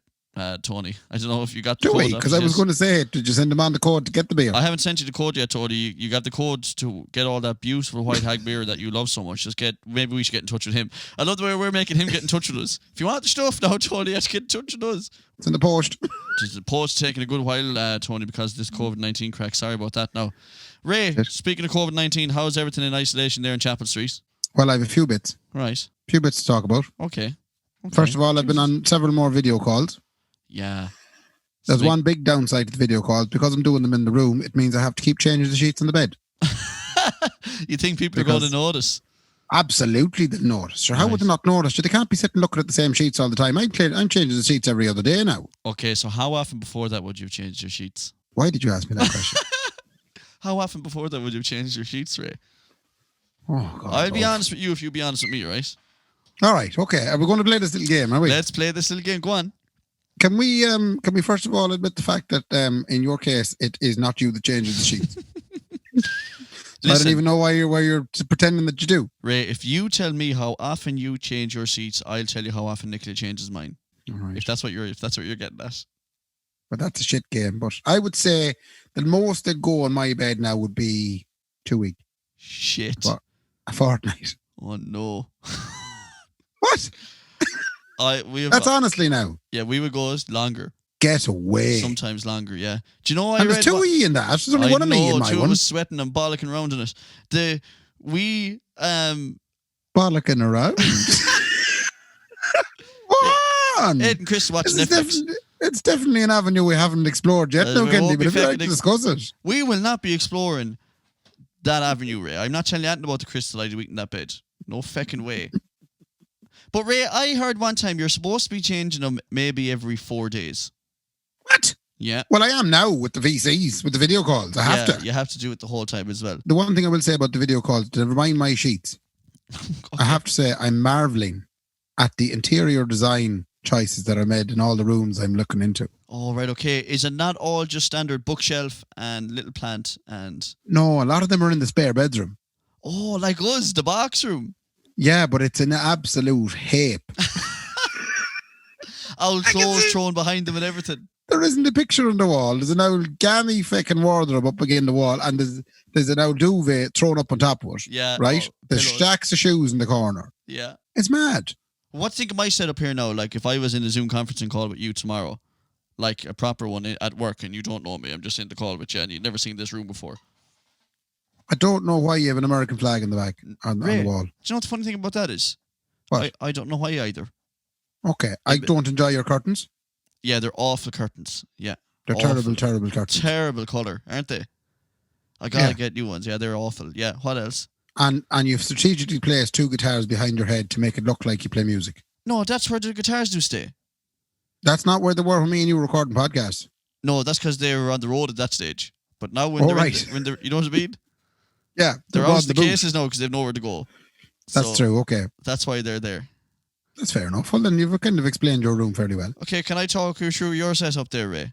Tony, I don't know if you got the code. Because I was going to say, did you send him on the code to get the beer? I haven't sent you the code yet, Tony. You got the code to get all that beautiful White Hag beer that you love so much. Maybe we should get in touch with him. I love the way we're making him get in touch with us. If you want the stuff now, Tony, you have to get in touch with us. It's in the post. The post taking a good while, Tony, because of this COVID-19 crack. Sorry about that now. Ray, speaking of COVID-19, how's everything in isolation there in Chapel Street? Well, I have a few bits. Right. A few bits to talk about. Okay. First of all, I've been on several more video calls. Yeah. There's one big downside to the video calls. Because I'm doing them in the room, it means I have to keep changing the sheets on the bed. You think people are going to notice? Absolutely, they'll notice. Sure, how would Right. they not notice? They can't be sitting looking at the same sheets all the time. I'm changing the sheets every other day now. Okay, so how often before that would you have changed your sheets? Why did you ask me that question? How often before that would you have changed your sheets, Ray? Oh, God. I'll be honest with you if you be honest with me, right? All right, okay. Are we going to play this little game, are we? Let's play this little game. Go on. Can we first of all admit the fact that in your case it is not you that changes the sheets? I don't even know why you're pretending that you do. Ray, if you tell me how often you change your sheets, I'll tell you how often Nicola changes mine. All right. If that's what you're getting at. But that's a shit game. But I would say the most that go on my bed now would be 2 weeks. Shit. But a fortnight. Oh no. What? That's honestly now. Yeah, we would go longer. Get away. Sometimes longer, yeah. Do you know I and read? There's two E in that. There's only one of me in my two one. of us sweating and bollocking around in it. Bollocking around. What? Ed and Chris watch Netflix. It's definitely an avenue we haven't explored yet, no, Kendy, but if you'd like to discuss it. We will not be exploring that avenue, Ray. I'm not telling you anything about the crystal I do eat in that bed. No fucking way. But Ray, I heard one time you're supposed to be changing them maybe every 4 days. What? Yeah. Well, I am now with the VCs, with the video calls. I have to. You have to do it the whole time as well. The one thing I will say about the video calls, to remind my sheets, okay. I have to say I'm marvelling at the interior design choices that are made in all the rooms I'm looking into. Oh, right, okay. Is it not all just standard bookshelf and little plant and... No, a lot of them are in the spare bedroom. Oh, like us, the box room. Yeah, but it's an absolute hape. Old clothes thrown behind them and everything. There isn't a picture on the wall. There's an old gammy fucking wardrobe up against the wall, and there's an old duvet thrown up on top of it. Yeah. Right? There's stacks of shoes in the corner. Yeah. It's mad. What do you think of my setup here now? Like, if I was in a Zoom conferencing call with you tomorrow, like a proper one at work, and you don't know me, I'm just in the call with you, and you've never seen this room before. I don't know why you have an American flag in the back on the wall. Do you know what the funny thing about that is? What? I don't know why either. Okay. I don't enjoy your curtains. Yeah, they're awful curtains. Yeah. They're awful. terrible curtains. Terrible colour, aren't they? I gotta get new ones. Yeah, they're awful. Yeah, what else? And you've strategically placed 2 guitars behind your head to make it look like you play music. No, that's where the guitars do stay. That's not where they were when me and you were recording podcasts. No, that's because they were on the road at that stage. But now when they're you know what I mean? Yeah. They're out of the cases now because they've nowhere to go. That's true, okay. That's why they're there. That's fair enough. Well, then you've kind of explained your room fairly well. Okay, can I talk you through your setup there, Ray?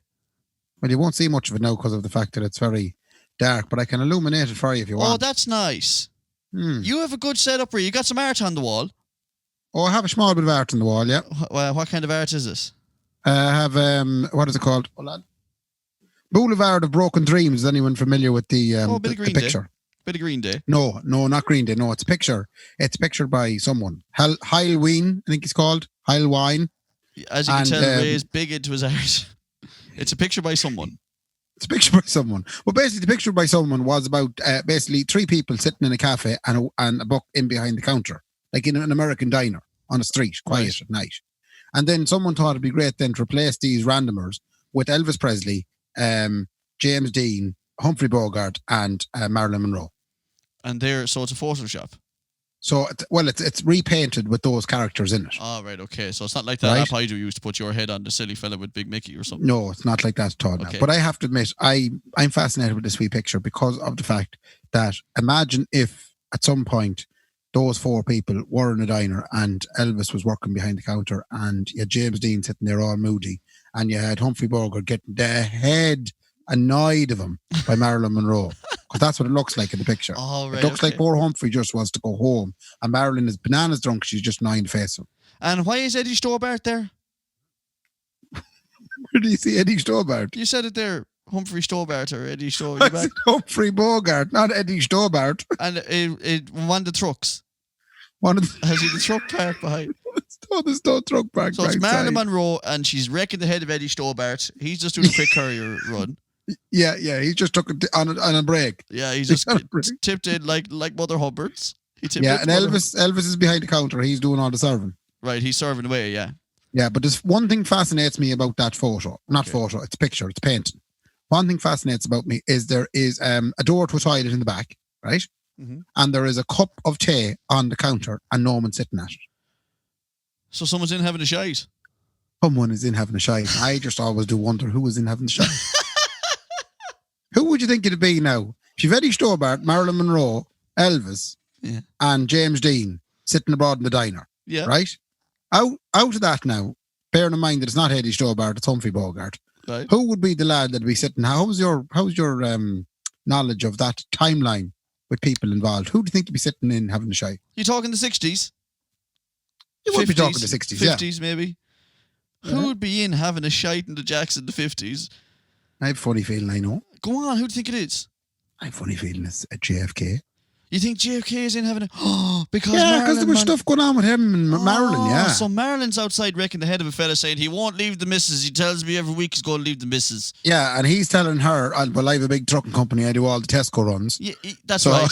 Well, you won't see much of it now because of the fact that it's very dark, but I can illuminate it for you if you want. Oh, that's nice. You have a good setup, Ray. You got some art on the wall. Oh, I have a small bit of art on the wall, yeah. What kind of art is this? I have, what is it called? Hold on. Boulevard of Broken Dreams. Is anyone familiar with the picture? Bit of Green Day. No, not Green Day. No, it's a picture. It's pictured by someone. Hylween, I think he's called. Hylwine. As you can tell, Ray's big into his art. It's a picture by someone. It's a picture by someone. Well, basically, the picture by someone was about basically 3 people sitting in a cafe and a book in behind the counter, like in an American diner on a street, quiet at night. And then someone thought it'd be great then to replace these randomers with Elvis Presley, James Dean, Humphrey Bogart, and Marilyn Monroe. And so it's a Photoshop. So, it's repainted with those characters in it. Oh, right, okay. So it's not like that app I do used to put your head on the silly fella with Big Mickey or something. No, it's not like that at all. Okay. But I have to admit, I'm fascinated with this wee picture because of the fact that imagine if at some point those 4 people were in a diner and Elvis was working behind the counter and you had James Dean sitting there all moody and you had Humphrey Bogart getting the head annoyed of him by Marilyn Monroe. Because that's what it looks like in the picture. Oh, right, it looks like poor Humphrey just wants to go home and Marilyn is bananas drunk. She's just annoying the face of him. And why is Eddie Stobart there? Where do you see Eddie Stobart? You said it there. Humphrey Stobart or Eddie Stobart. I said Humphrey Bogart, not Eddie Stobart. And one of the trucks. Has he the truck parked behind? There's no truck parked. So it's Marilyn Monroe and she's wrecking the head of Eddie Stobart. He's just doing a quick courier run. Yeah, he just took it on a break. Yeah, he just tipped in like Mother Hubbard's. And Elvis is behind the counter. He's doing all the serving. Right, he's serving away, yeah. Yeah, but there's one thing fascinates me about that photo. Not photo, it's picture, it's painting. One thing fascinates about me is there is a door to a toilet in the back, right? and there is a cup of tea on the counter and no one sitting at it. So someone's in having a shite. Someone is in having a shite. I just always do wonder who is in having the shite. Who would you think it'd be now? If you've Eddie Stobart, Marilyn Monroe, Elvis, and James Dean sitting abroad in the diner, right? Out of that now, bearing in mind that it's not Eddie Stobart, it's Humphrey Bogart. Right. Who would be the lad that'd be sitting? How's your knowledge of that timeline with people involved? Who do you think would be sitting in having the shite? You talking the 60s? You would be talking the 60s, 50s maybe. Who would be in having a shite in the Jacks in the 50s? I have a funny feeling I know. Go on, who do you think it is? I have a funny feeling it's a JFK. You think JFK is in having a... because there was stuff going on with him and Marilyn, So Marilyn's outside wrecking the head of a fella saying he won't leave the missus. He tells me every week he's going to leave the missus. Yeah, and he's telling her, well, I have a big trucking company. I do all the Tesco runs. Yeah, that's right.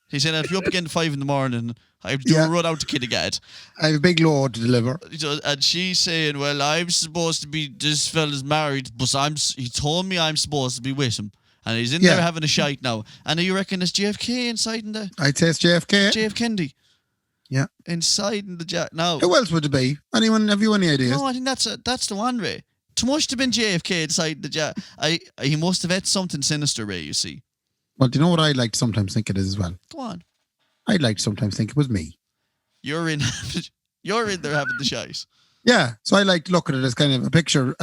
He said, if you're up again at 5 a.m, I have to do a run out to Kinnegad. I have a big load to deliver. And she's saying, well, I'm supposed to be, this fella's married, but he told me I'm supposed to be with him. And he's in there having a shite now. And you reckon it's JFK inside in the... I'd say it's JFK. JF Kendy. Yeah. Inside in the... Now, who else would it be? Anyone? Have you any ideas? No, I think that's the one, Ray. Too much to have been JFK inside the jar. He must have had something sinister, Ray, you see. Well, do you know what I'd like to sometimes think it is as well? Go on. I'd like to sometimes think it was me. You're in there having the shite. Yeah. So I like to look at it as kind of a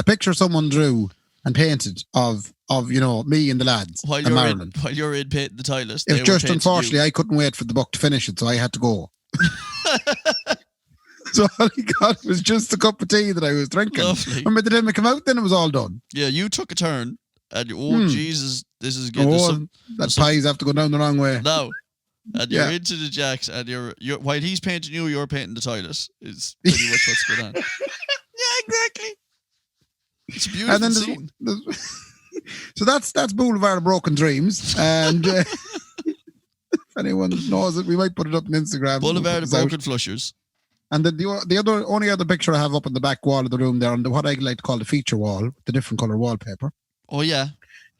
picture someone drew and painted of me and the lads while you're in painting the toilets. It's just unfortunately I couldn't wait for the book to finish it, so I had to go. So all I got was just a cup of tea that I was drinking. Lovely. And by the time it came out, then it was all done. Yeah, you took a turn and Jesus, this is good. That pies have to go down the wrong way. No. And you're into the Jacks and you're while he's painting you're painting the toilet. Is pretty much what's going on. Yeah, exactly. It's a beautiful and then scene. So that's Boulevard of Broken Dreams. And if anyone knows it, we might put it up on Instagram. Boulevard of Broken Flushers. And then the only other picture I have up on the back wall of the room there, on what I like to call the feature wall, the different colour wallpaper. Oh, yeah.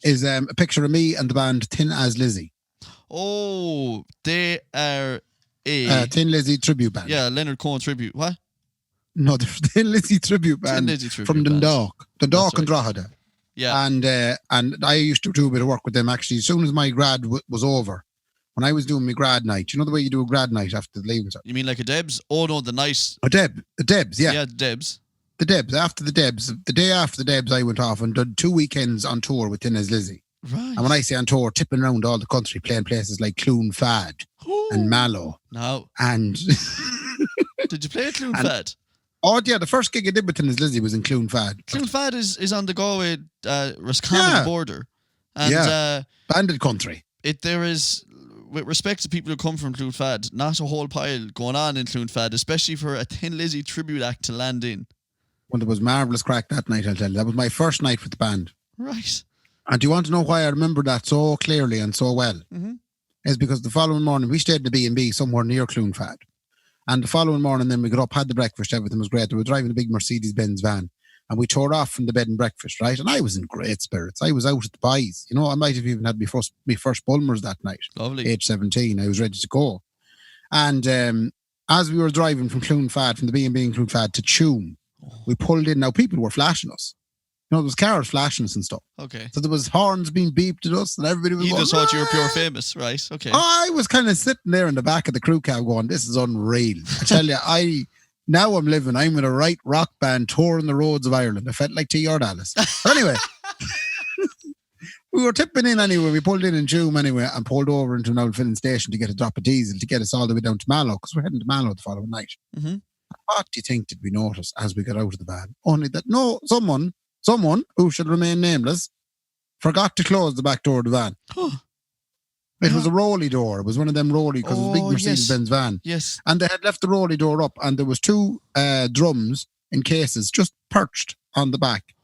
Is a picture of me and the band Thin as Lizzy. Oh, they are a... Thin Lizzy tribute band. Yeah, Leonard Cohen tribute. What? No, the Thin Lizzy tribute band from Dundalk. Dundalk and Drogheda. Yeah. And I used to do a bit of work with them, actually. As soon as my grad was over, when I was doing my grad night, you know the way you do a grad night after the leaving? You mean like a Debs? Oh, no, the nice... A Debs, yeah. Yeah, Debs. The Debs. After the Debs, the day after the Debs, I went off and did 2 weekends on tour with Thin as Lizzy. Right. And when I say on tour, tipping around all the country, playing places like Cloon Fad and Mallow. No. And... Did you play at Cloon Fad? Oh, yeah, the first gig I did with Thin as Lizzy was in Cloon Fad. Cloon Fad is on the Galway Roscommon border. And, bandit country. There is, with respect to people who come from Cloon Fad, not a whole pile going on in Cloon Fad, especially for a Thin Lizzy tribute act to land in. Well, there was marvellous crack that night, I'll tell you. That was my first night with the band. Right. And do you want to know why I remember that so clearly and so well? Mm-hmm. It's because the following morning, we stayed in the B&B somewhere near Cloon Fad. And the following morning, then we got up, had the breakfast, everything was great. We were driving a big Mercedes-Benz van. And we tore off from the bed and breakfast, right? And I was in great spirits. I was out at the pies. You know, I might have even had my first Bulmers that night. Lovely. Age 17. I was ready to go. And as we were driving from Cloon Fad, from the B&B in Cloon Fad to Tuam, we pulled in. Now, people were flashing us. You know, there was cars flashing us and stuff. Okay. So there was horns being beeped at us and everybody was You going, just thought you were pure famous, right? Okay. I was kind of sitting there in the back of the crew cab going, this is unreal. I tell you, now I'm in a right rock band touring the roads of Ireland. I felt like T.R. Dallas. But anyway, we were tipping in anyway. We pulled in Tuam anyway and pulled over into an old filling station to get a drop of diesel to get us all the way down to Mallow because we're heading to Mallow the following night. Mm-hmm. What do you think did we notice as we got out of the van? Only that someone who should remain nameless forgot to close the back door of the van. It was a rolly door. It was one of them rolly because it was a big Mercedes-Benz van. Yes. And they had left the rolly door up and there was 2 drums in cases just perched on the back.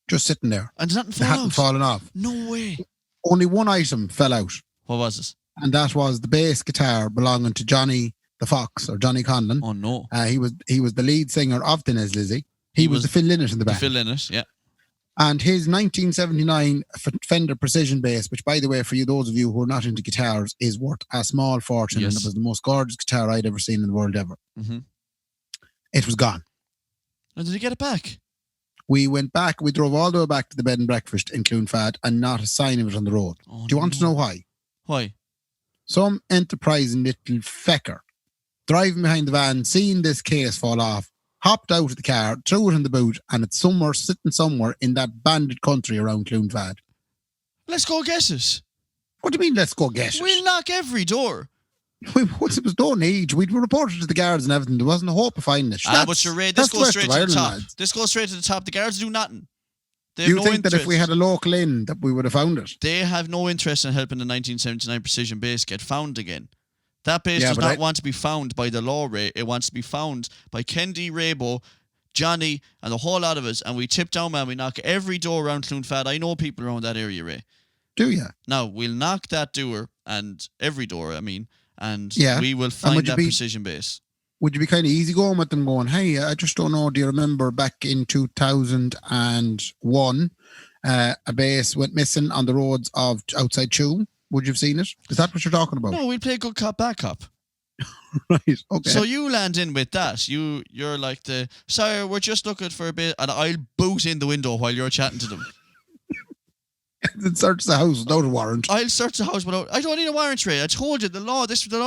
Just sitting there. And nothing they hadn't fallen off. No way. Only one item fell out. What was it? And that was the bass guitar belonging to Johnny the Fox or Johnny Conlon. Oh no. He was the lead singer of Thin as Lizzy. He was the Phil Lynott in the band. Phil Lynott, yeah. And his 1979 Fender Precision bass, which, by the way, for you, those of you who are not into guitars, is worth a small fortune. Yes. And it was the most gorgeous guitar I'd ever seen in the world ever. Mm-hmm. It was gone. And did he get it back? We went back. We drove all the way back to the bed and breakfast in Cloonfad, and not a sign of it on the road. Oh, Do you want to know why? Why? Some enterprising little fecker driving behind the van, seeing this case fall off, hopped out of the car, threw it in the boot, and it's sitting somewhere in that bandit country around Cloonfad. Let's go guess it. What do you mean, let's go guess it? We'll knock every door. It was no need. We'd reported to the guards and everything. There wasn't a hope of finding it. But you're right. This goes straight to the top. This goes straight to the top. The guards do nothing. Do you think that if we had a local in, that we would have found it? They have no interest in helping the 1979 Precision bass get found again. That bass does not want to be found by the law, Ray. It wants to be found by Kendy, Raybo, Johnny, and the whole lot of us. And we tip down, man. We knock every door around Cloonfad. I know people around that area, Ray. Do you? Now, we'll knock that door, and every door, and we will find that Precision bass. Would you be kind of easy going with them going, hey, I just don't know, do you remember back in 2001, a bass went missing on the roads of outside Tuam? Would you have seen it? Is that what you're talking about? No, we'll play good cop, bad cop. Right, okay. So you land in with that. You're like sorry, we're just looking for a bit, and I'll boot in the window while you're chatting to them. Then search the house without a warrant. I'll search the house without... I don't need a warrant, Ray. I told you, the law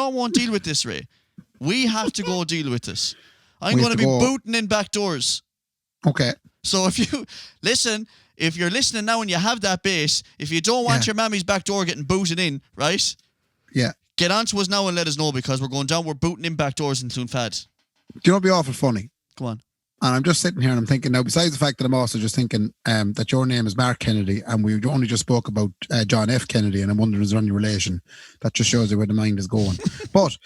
won't deal with this, Ray. We have to go deal with this. I'm going to be booting in back doors. Okay. So if you... Listen, if you're listening now and you have that bass, if you don't want your mammy's back door getting booted in, right? Yeah. Get on to us now and let us know, because we're going down, we're booting in back doors in Cloonfad. Do you know what'd be awful funny? Come on. And I'm just sitting here and I'm thinking now, besides the fact that I'm also just thinking that your name is Mark Kennedy and we only just spoke about John F. Kennedy, and I'm wondering is there any relation? That just shows you where the mind is going. But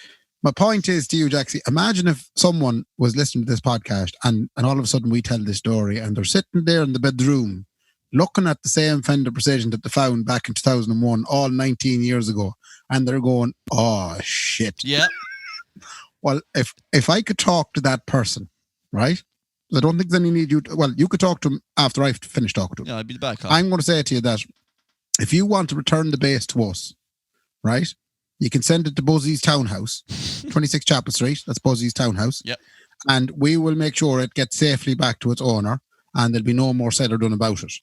my point is to you, Jaxie, imagine if someone was listening to this podcast and all of a sudden we tell this story and they're sitting there in the bedroom looking at the same Fender Precision that they found back in 2001, all 19 years ago, and they're going, oh, shit. Yeah. Well, if I could talk to that person, right? I don't think there's any need you could talk to him after I've finished talking to him. Yeah, I'd be the back. I'm going to say to you that if you want to return the bass to us, right, you can send it to Buzzy's Townhouse, 26 Chapel Street. That's Buzzy's Townhouse. Yep. And we will make sure it gets safely back to its owner and there'll be no more said or done about it,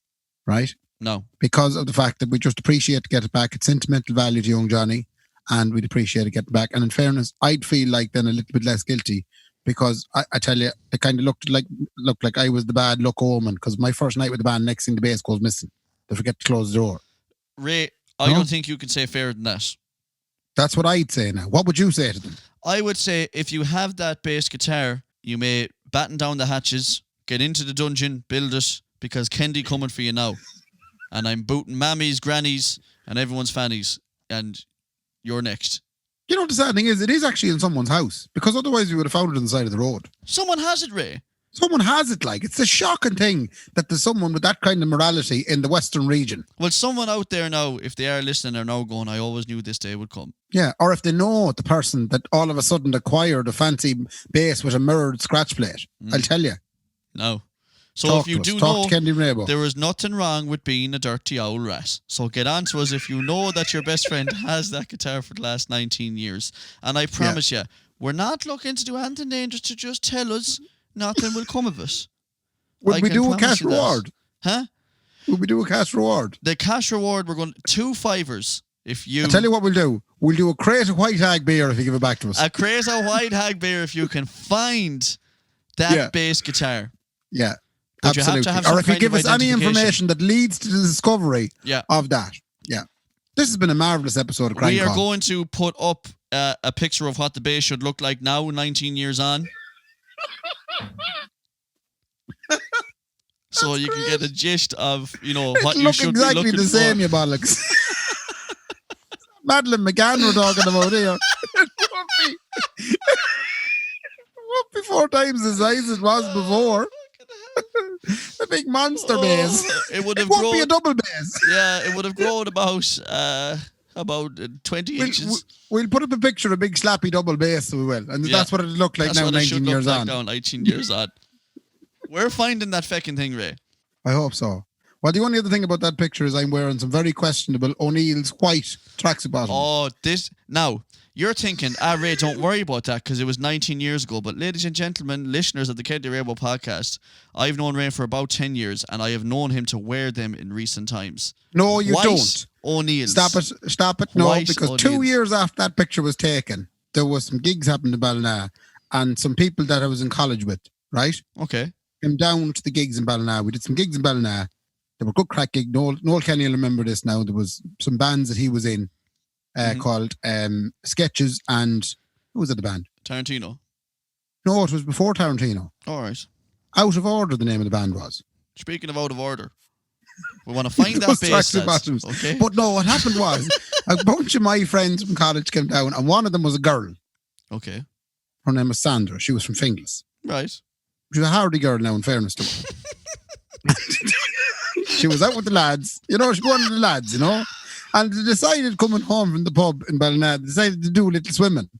right? No. Because of the fact that we just appreciate to get it back. It's sentimental value to young Johnny and we'd appreciate it getting back. And in fairness, I'd feel like then a little bit less guilty, because I tell you, it kind of looked like I was the bad luck omen, because my first night with the band, next thing the bass goes missing. They forget to close the door. Ray, I don't think you can say fairer than that. That's what I'd say now. What would you say to them? I would say if you have that bass guitar, you may batten down the hatches, get into the dungeon, build it, because Kendy coming for you now. And I'm booting mammies, grannies, and everyone's fannies. And you're next. You know what the sad thing is? It is actually in someone's house, because otherwise we would have found it on the side of the road. Someone has it, Ray. Someone has it, like. It's a shocking thing that there's someone with that kind of morality in the Western region. Well, someone out there now, if they are listening, are now going, I always knew this day would come. Yeah, or if they know the person that all of a sudden acquired a fancy bass with a mirrored scratch plate. I'll tell you. No. So if you do know, Kendy Raybo. There is nothing wrong with being a dirty owl rat. So get on to us if you know that your best friend has that guitar for the last 19 years. And I promise you, we're not looking to do anything dangerous, to just tell us nothing will come of it. Would we do a cash reward? Huh? Would we do a cash reward? The cash reward, we're going 2 fivers. If you... I'll tell you what we'll do. We'll do a crate of White Hag beer if you give it back to us. A crate of White Hag beer if you can find that bass guitar. Yeah. But absolutely. Or if you give us any information that leads to the discovery of that. Yeah. This has been a marvellous episode of Crime We are Call. going to put up a picture of what the bass should look like now, 19 years on. So you can get a gist of, what you should be looking for. Exactly the same, you bollocks. Madeleine McGann we're talking about here. It won't be 4 times the size it was before. A big monster bass. It would have won't grown, be a double bass. Yeah, it would have grown about 20 inches. We'll put up a picture of a big slappy double bass, we will. And that's what it'll look like now, 19 years on. Now, 19 years on. We're finding that feckin' thing, Ray. I hope so. Well, the only other thing about that picture is I'm wearing some very questionable O'Neill's white tracksuit bottoms. Oh, now you're thinking, Ray, don't worry about that because it was 19 years ago. But ladies and gentlemen, listeners of the Kendy Raybo podcast, I've known Ray for about 10 years and I have known him to wear them in recent times. No, you White don't. O'Neill's. Stop it. No, White because O'Neill's. 2 years after that picture was taken, there was some gigs happening in Ballina and some people that I was in college with, right? Okay. Came down to the gigs in Ballina. We did some gigs in Ballina. They were good crack gigs. Noel Kenny will remember this now. There was some bands that he was in called Sketches and who was at the band? Tarantino. No, it was before Tarantino. All right. Out of Order, the name of the band was. Speaking of out of order, we want to find that Those bass, tracksuit lads. bottoms. Okay. But no, what happened was a bunch of my friends from college came down and one of them was a girl. Okay. Her name was Sandra. She was from Finglas. Right. She was a hardy girl now, in fairness to her. She was out with the lads. You know, she was one of the lads, you know. And they decided coming home from the pub in Ballina, they decided to do a little swimming.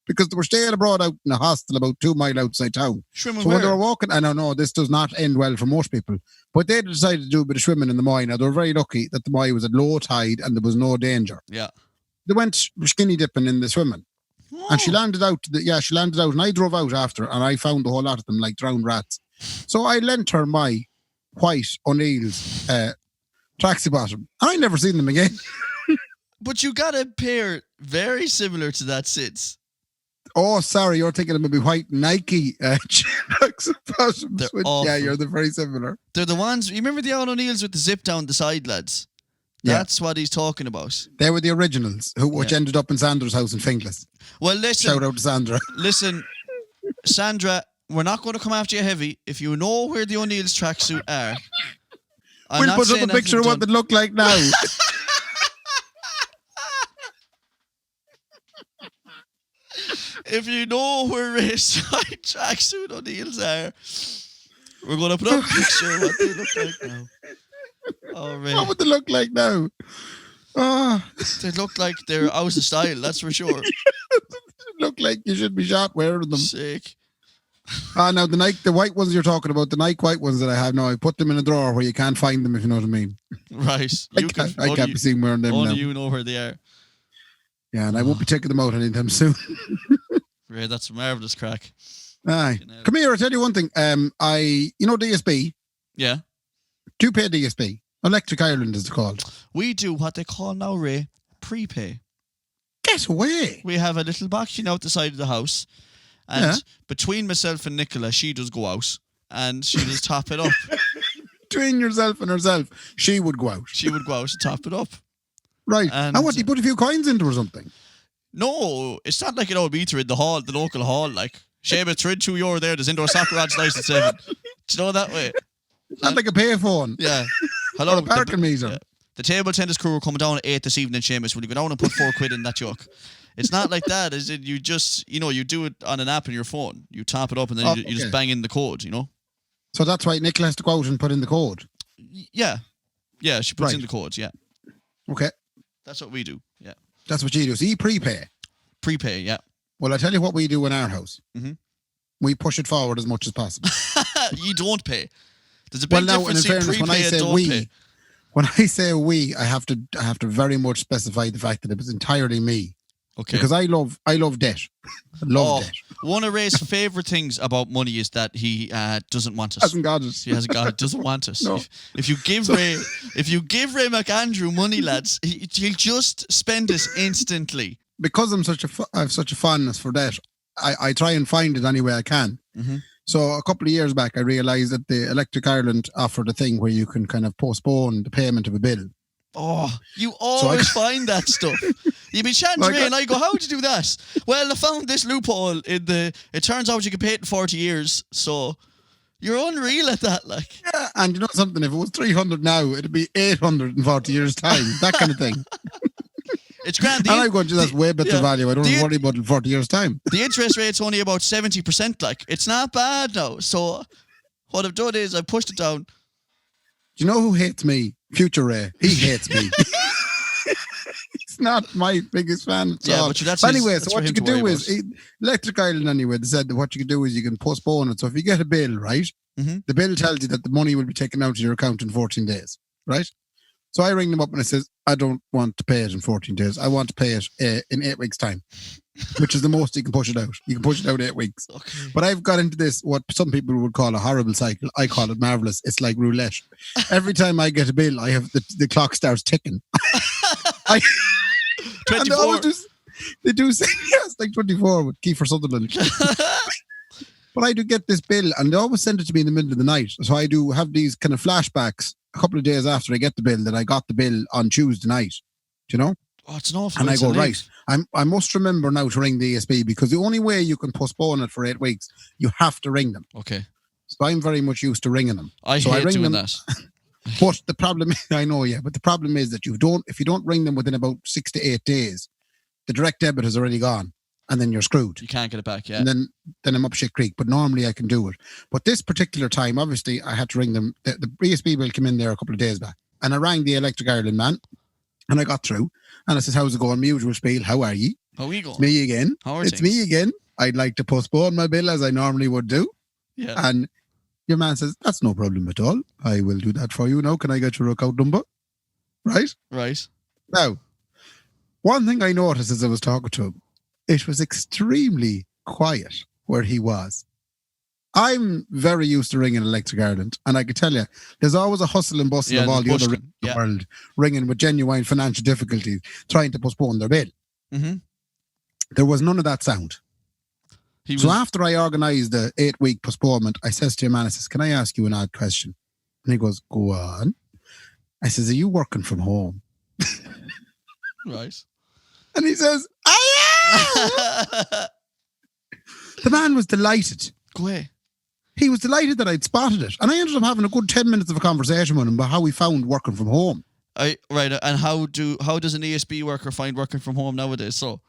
Because they were staying abroad out in a hostel about 2 miles outside town. Swimming so when they where? were walking, I don't know, this does not end well for most people. But they decided to do a bit of swimming in the Moy. Now, they were very lucky that the Moy was at low tide and there was no danger. Yeah. They went skinny dipping in the swimming. Oh. And she landed out. She landed out and I drove out after and I found a whole lot of them like drowned rats. So I lent her my white O'Neill's tracksuit bottom. I never seen them again. But you got a pair very similar to that since. Oh, sorry, you're thinking of maybe white Nike tracksuit bottoms. They're Which, awful. yeah, you're very similar. They're the ones, you remember the old O'Neill's with the zip down the side, lads? Yeah. That's what he's talking about. They were the originals, which ended up in Sandra's house in Finglas. Well, listen. Shout out to Sandra. Listen, Sandra, we're not going to come after you heavy. If you know where the O'Neill's tracksuit are, We'll put up a picture of what they look like now. If you know where Ray's tracksuit O'Neill's are, we're going to put up a picture of what they look like now. Oh, Ray. What would they look like now? Oh. They look like they're out of style, that's for sure. Look like you should be shot wearing them. Sick. Now the white ones you're talking about, the Nike white ones that I have now, I put them in a drawer where you can't find them, if you know what I mean. Right. I can't be seen wearing them now. Only you know where they are. Yeah, and I won't be taking them out anytime soon. Ray, that's marvellous crack. Aye. Come here, I'll tell you one thing. You know DSB? Yeah. Do you pay DSB? Electric Ireland is it called. We do what they call now, Ray, prepay. Get away. We have a little box out the side of the house. And between myself and Nicola, she does go out and she does top it up. Between yourself and herself, she would go out. She would go out and top it up. Right. And what, do you put a few coins into or something? No, it's not like an old meter in the hall, the local hall. Like, Seamus, throw in €2 there. There's indoor soccer odds nice at 7. Do you know that way? Not like a payphone. Yeah. Hello. Or a parking meter. The table tennis crew are coming down at 8 this evening, Seamus. Will you go down and put £4 in that joke? It's not like that. Is it? You just, you do it on an app on your phone. You top it up and then you just bang in the code, So that's why Nicola has to go out and put in the code. Yeah. Yeah, she puts in the codes, yeah. Okay. That's what we do, yeah. That's what you do. So you prepay. Prepay, yeah. Well, I tell you what we do in our house. Mm-hmm. We push it forward as much as possible. You don't pay. There's a big difference between prepay and don't pay. When I say we, I have to very much specify the fact that it was entirely me. Okay. Because I love debt. I love debt. One of Ray's favourite things about money is that he doesn't want us. Hasn't got us. He hasn't got it. Doesn't want us. No. If you give Ray McAndrew money, lads, he'll just spend it instantly. Because I have such a fondness for debt, I try and find it any way I can. Mm-hmm. So a couple of years back, I realised that the Electric Ireland offered a thing where you can kind of postpone the payment of a bill. Oh, you always find that stuff. You'd be chatting to Ray and I go, how'd you do that? Well, I found this loophole it turns out you can pay it in 40 years. So you're unreal at that, like. Yeah, and you know something, if it was 300 now, it'd be 800 in 40 years' time. That kind of thing. It's grand. And I'm going to that's way better value. I don't have to worry about it in 40 years' time. The interest rate's only about 70%, like. It's not bad now. So what I've done is I've pushed it down. Do you know who hates me? Future Ray. He hates me. He's not my biggest fan at all. But anyway, so what you can do is, Electric Ireland anyway, they said that what you can do is you can postpone it. So if you get a bill, right, mm-hmm. the bill tells you that the money will be taken out of your account in 14 days. right? So I ring them up and I says, I don't want to pay it in 14 days. I want to pay it in 8 weeks' time, which is the most you can push it out. You can push it out 8 weeks. Okay. But I've got into this, what some people would call a horrible cycle. I call it marvelous. It's like roulette. Every time I get a bill, I have the clock starts ticking. 24. They do say, yes, like 24 with Kiefer Sutherland. But I do get this bill, and they always send it to me in the middle of the night. So I do have these kind of flashbacks a couple of days after I get the bill that I got the bill on Tuesday night. Do you know? Oh, it's an awful. And I go, right, I must remember now to ring the ESB, because the only way you can postpone it for 8 weeks, you have to ring them. Okay. So I'm very much used to ringing them. I hate doing that. But the problem, I know, yeah, but the problem is that if you don't ring them within about 6 to 8 days, the direct debit has already gone, and then you're screwed. You can't get it back, yeah. And then I'm up shit creek. But normally I can do it. But this particular time, obviously, I had to ring them. The ESB bill came in there a couple of days back, and I rang the Electric Ireland man, and I got through, and I says, "How's it going? My usual spiel. How are ye? How are you going? It's me again. It's me again. I'd like to postpone my bill as I normally would do." Yeah. And your man says, "That's no problem at all. I will do that for you now. Can I get your account number?" Right? Right. Now, one thing I noticed as I was talking to him, it was extremely quiet where he was. I'm very used to ringing Electric Ireland, and I can tell you, there's always a hustle and bustle of all the other ringing in the world, ringing with genuine financial difficulties, trying to postpone their bill. Mm-hmm. There was none of that sound. So after I organised the 8-week postponement, I says to your man, I says, "Can I ask you an odd question?" And he goes, "Go on." I says, "Are you working from home?" Right. And he says, "I am." The man was delighted. Go away. He was delighted that I'd spotted it. And I ended up having a good 10 minutes of a conversation with him about how he found working from home. Right. And how does an ESB worker find working from home nowadays? So,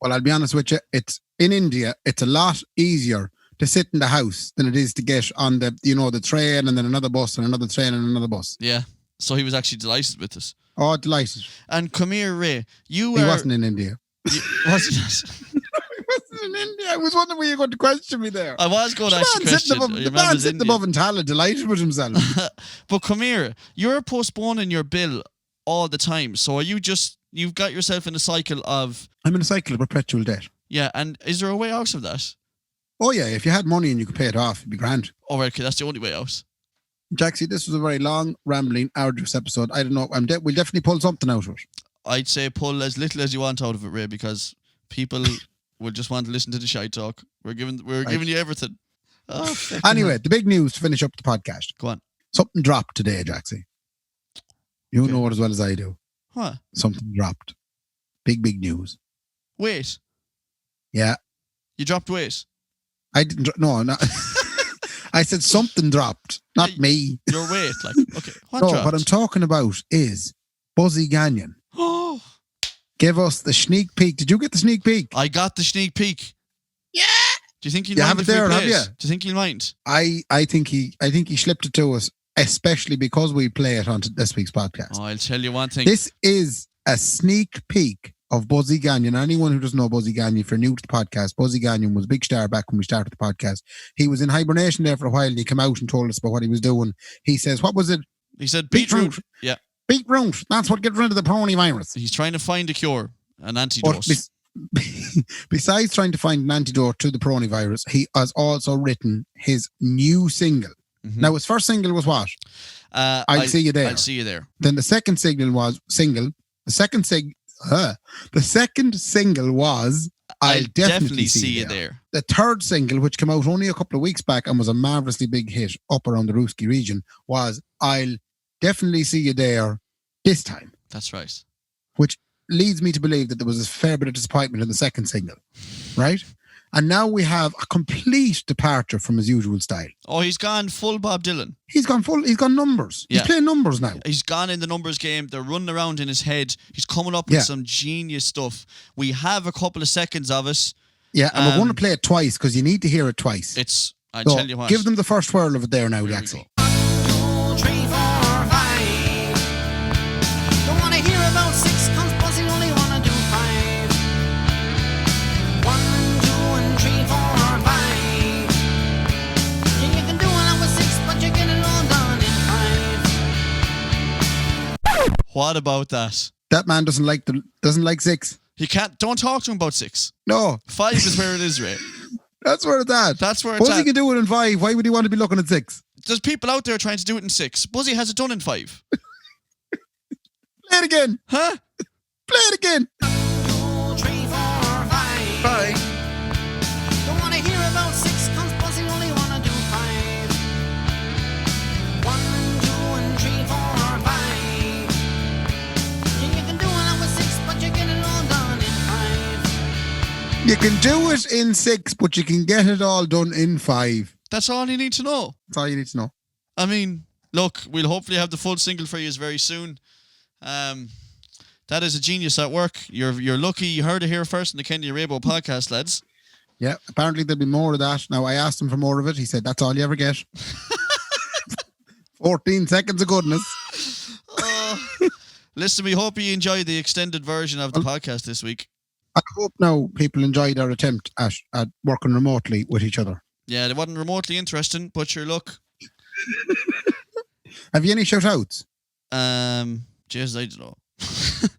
well, I'll be honest with you. It's in India. It's a lot easier to sit in the house than it is to get on the train and then another bus and another train and another bus. Yeah. So he was actually delighted with this. Oh, delighted. And come here, Ray. He wasn't in India. Was he not? In India. I was wondering were you going to question me there. I was going to ask you a question. The man sitting above in Tala, delighted with himself. But come here, you're postponing your bill all the time. So you've got yourself in a cycle of... I'm in a cycle of perpetual debt. Yeah, and is there a way out of that? Oh yeah, if you had money and you could pay it off, it'd be grand. Oh, right, okay, that's the only way out. Jaxie, this was a very long, rambling, arduous episode. I don't know. We'll definitely pull something out of it. I'd say pull as little as you want out of it, Ray, because people... We'll just want to listen to the shite talk. We're giving you everything. Oh, anyway, the big news to finish up the podcast. Go on. Something dropped today, Jaxie. You know it as well as I do. What? Something dropped. Big news. Weight? Yeah. You dropped weight? I didn't. No. I said something dropped, not me. Your weight, like, okay. What I'm talking about is Buzzy Gagnon. Oh. Give us the sneak peek. Did you get the sneak peek? I got the sneak peek. Yeah. Do you think he'll mind have it there, have you? Do you think he'll mind? I think he slipped it to us, especially because we play it on this week's podcast. Oh, I'll tell you one thing. This is a sneak peek of Buzzy Gagnon. Anyone who doesn't know Buzzy Gagnon, if you're new to the podcast, Buzzy Gagnon was a big star back when we started the podcast. He was in hibernation there for a while, and he came out and told us about what he was doing. He says, what was it? He said beetroot. Yeah. Beetroot. That's what gets rid of the coronavirus. He's trying to find a cure, an antidote. Besides trying to find an antidote to the coronavirus, he has also written his new single. Mm-hmm. Now, his first single was what? I'll See You There. I'll See You There. Then the second single was I'll Definitely See You There. The third single, which came out only a couple of weeks back and was a marvelously big hit up around the Ruski region, was I'll Definitely See You There This Time. That's right. Which leads me to believe that there was a fair bit of disappointment in the second single, right? And now we have a complete departure from his usual style. Oh, he's gone full Bob Dylan. He's gone numbers. Yeah. He's playing numbers now. He's gone in the numbers game. They're running around in his head. He's coming up with some genius stuff. We have a couple of seconds of it. Yeah, and we're going to play it twice because you need to hear it twice. I tell you what. Give them the first whirl of it there now, Jaxie. What about that? That man doesn't like 6. He can't. Don't talk to him about 6. No. 5 is where it is, Ray. That's where it's at. That's where it's Buzzy at. can do it in 5. Why would he want to be looking at 6? There's people out there trying to do it in 6. Buzzy has it done in 5. Play it again. Huh? Play it again. 2, 3, 4, 5. Bye. Don't wanna hear about 6, 'cause Buzzy only wanna do 5. 1, 2, and 3, 4, 5. And you can do it all with 6, but you get it all done in 5. You can do it in 6, but you can get it all done in 5. That's all you need to know. That's all you need to know. I mean, look, we'll hopefully have the full single for you very soon. That is a genius at work. You're lucky you heard it here first in the Kendy Raybo podcast, lads. Yeah, apparently there'll be more of that. Now, I asked him for more of it. He said, that's all you ever get. 14 seconds of goodness. Listen, we hope you enjoyed the extended version of the podcast this week. I hope now people enjoyed our attempt at working remotely with each other. Yeah, it wasn't remotely interesting, but sure, look. Have you any shout-outs? Jeez, I don't know.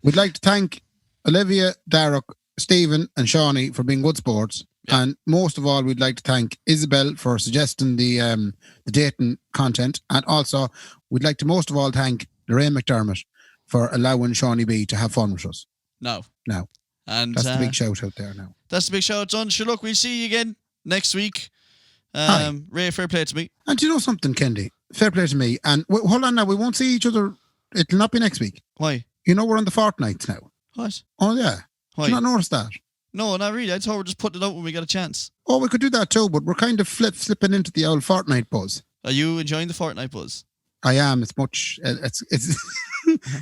We'd like to thank Olivia, Darroch, Stephen and Shawnee for being good sports. Yeah. And most of all, we'd like to thank Isabel for suggesting the dating content. And also, we'd like to most of all thank Lorraine McDermott for allowing Shawnee B to have fun with us. No. And that's the big shout out there now. That's the big shout out done. Sure, look, we'll see you again next week. Ray, fair play to me. And do you know something, Kendy? Fair play to me. And hold on now, we won't see each other. It'll not be next week. Why? You know we're on the fortnights now. What? Oh, yeah. Why? Did you not notice that? No, not really. I thought we're just putting it out when we get a chance. Oh, we could do that too, but we're kind of slipping into the old fortnight buzz. Are you enjoying the Fortnite buzz? I am. It's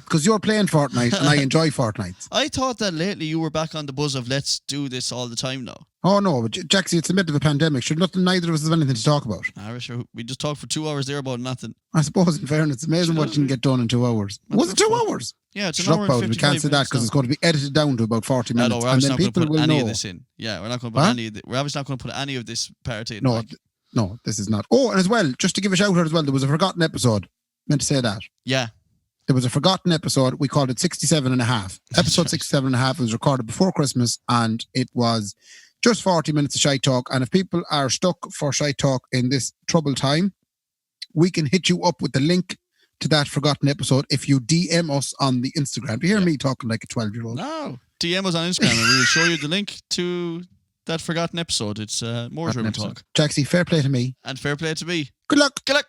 because you're playing Fortnite and I enjoy Fortnite. I thought that lately you were back on the buzz of let's do this all the time now. Oh no, but Jaxie, it's the middle of a pandemic. Sure, neither of us have anything to talk about. Sure, we just talked for 2 hours there about nothing. I suppose, in fairness, it's amazing what you can get done in 2 hours. Was it 2 hours? Yeah, it's an hour and 55 We can't say that because it's going to be edited down to about 40 minutes. No, we're obviously not going to put any of this in. Yeah, we're not going to put any of we're obviously not going to put any of this part in. No, this is not. Oh, and as well, just to give a shout out as well, there was a forgotten episode. Meant to say that. Yeah. There was a forgotten episode. We called it 67 and a half. Episode 67 and a half was recorded before Christmas and it was just 40 minutes of shite talk. And if people are stuck for shite talk in this troubled time, we can hit you up with the link to that forgotten episode if you DM us on the Instagram. You hear me talking like a 12-year-old? No. DM us on Instagram and we will show you the link to that forgotten episode. It's more Raybo talk. Jaxie, fair play to me. And fair play to me. Good luck. Good luck.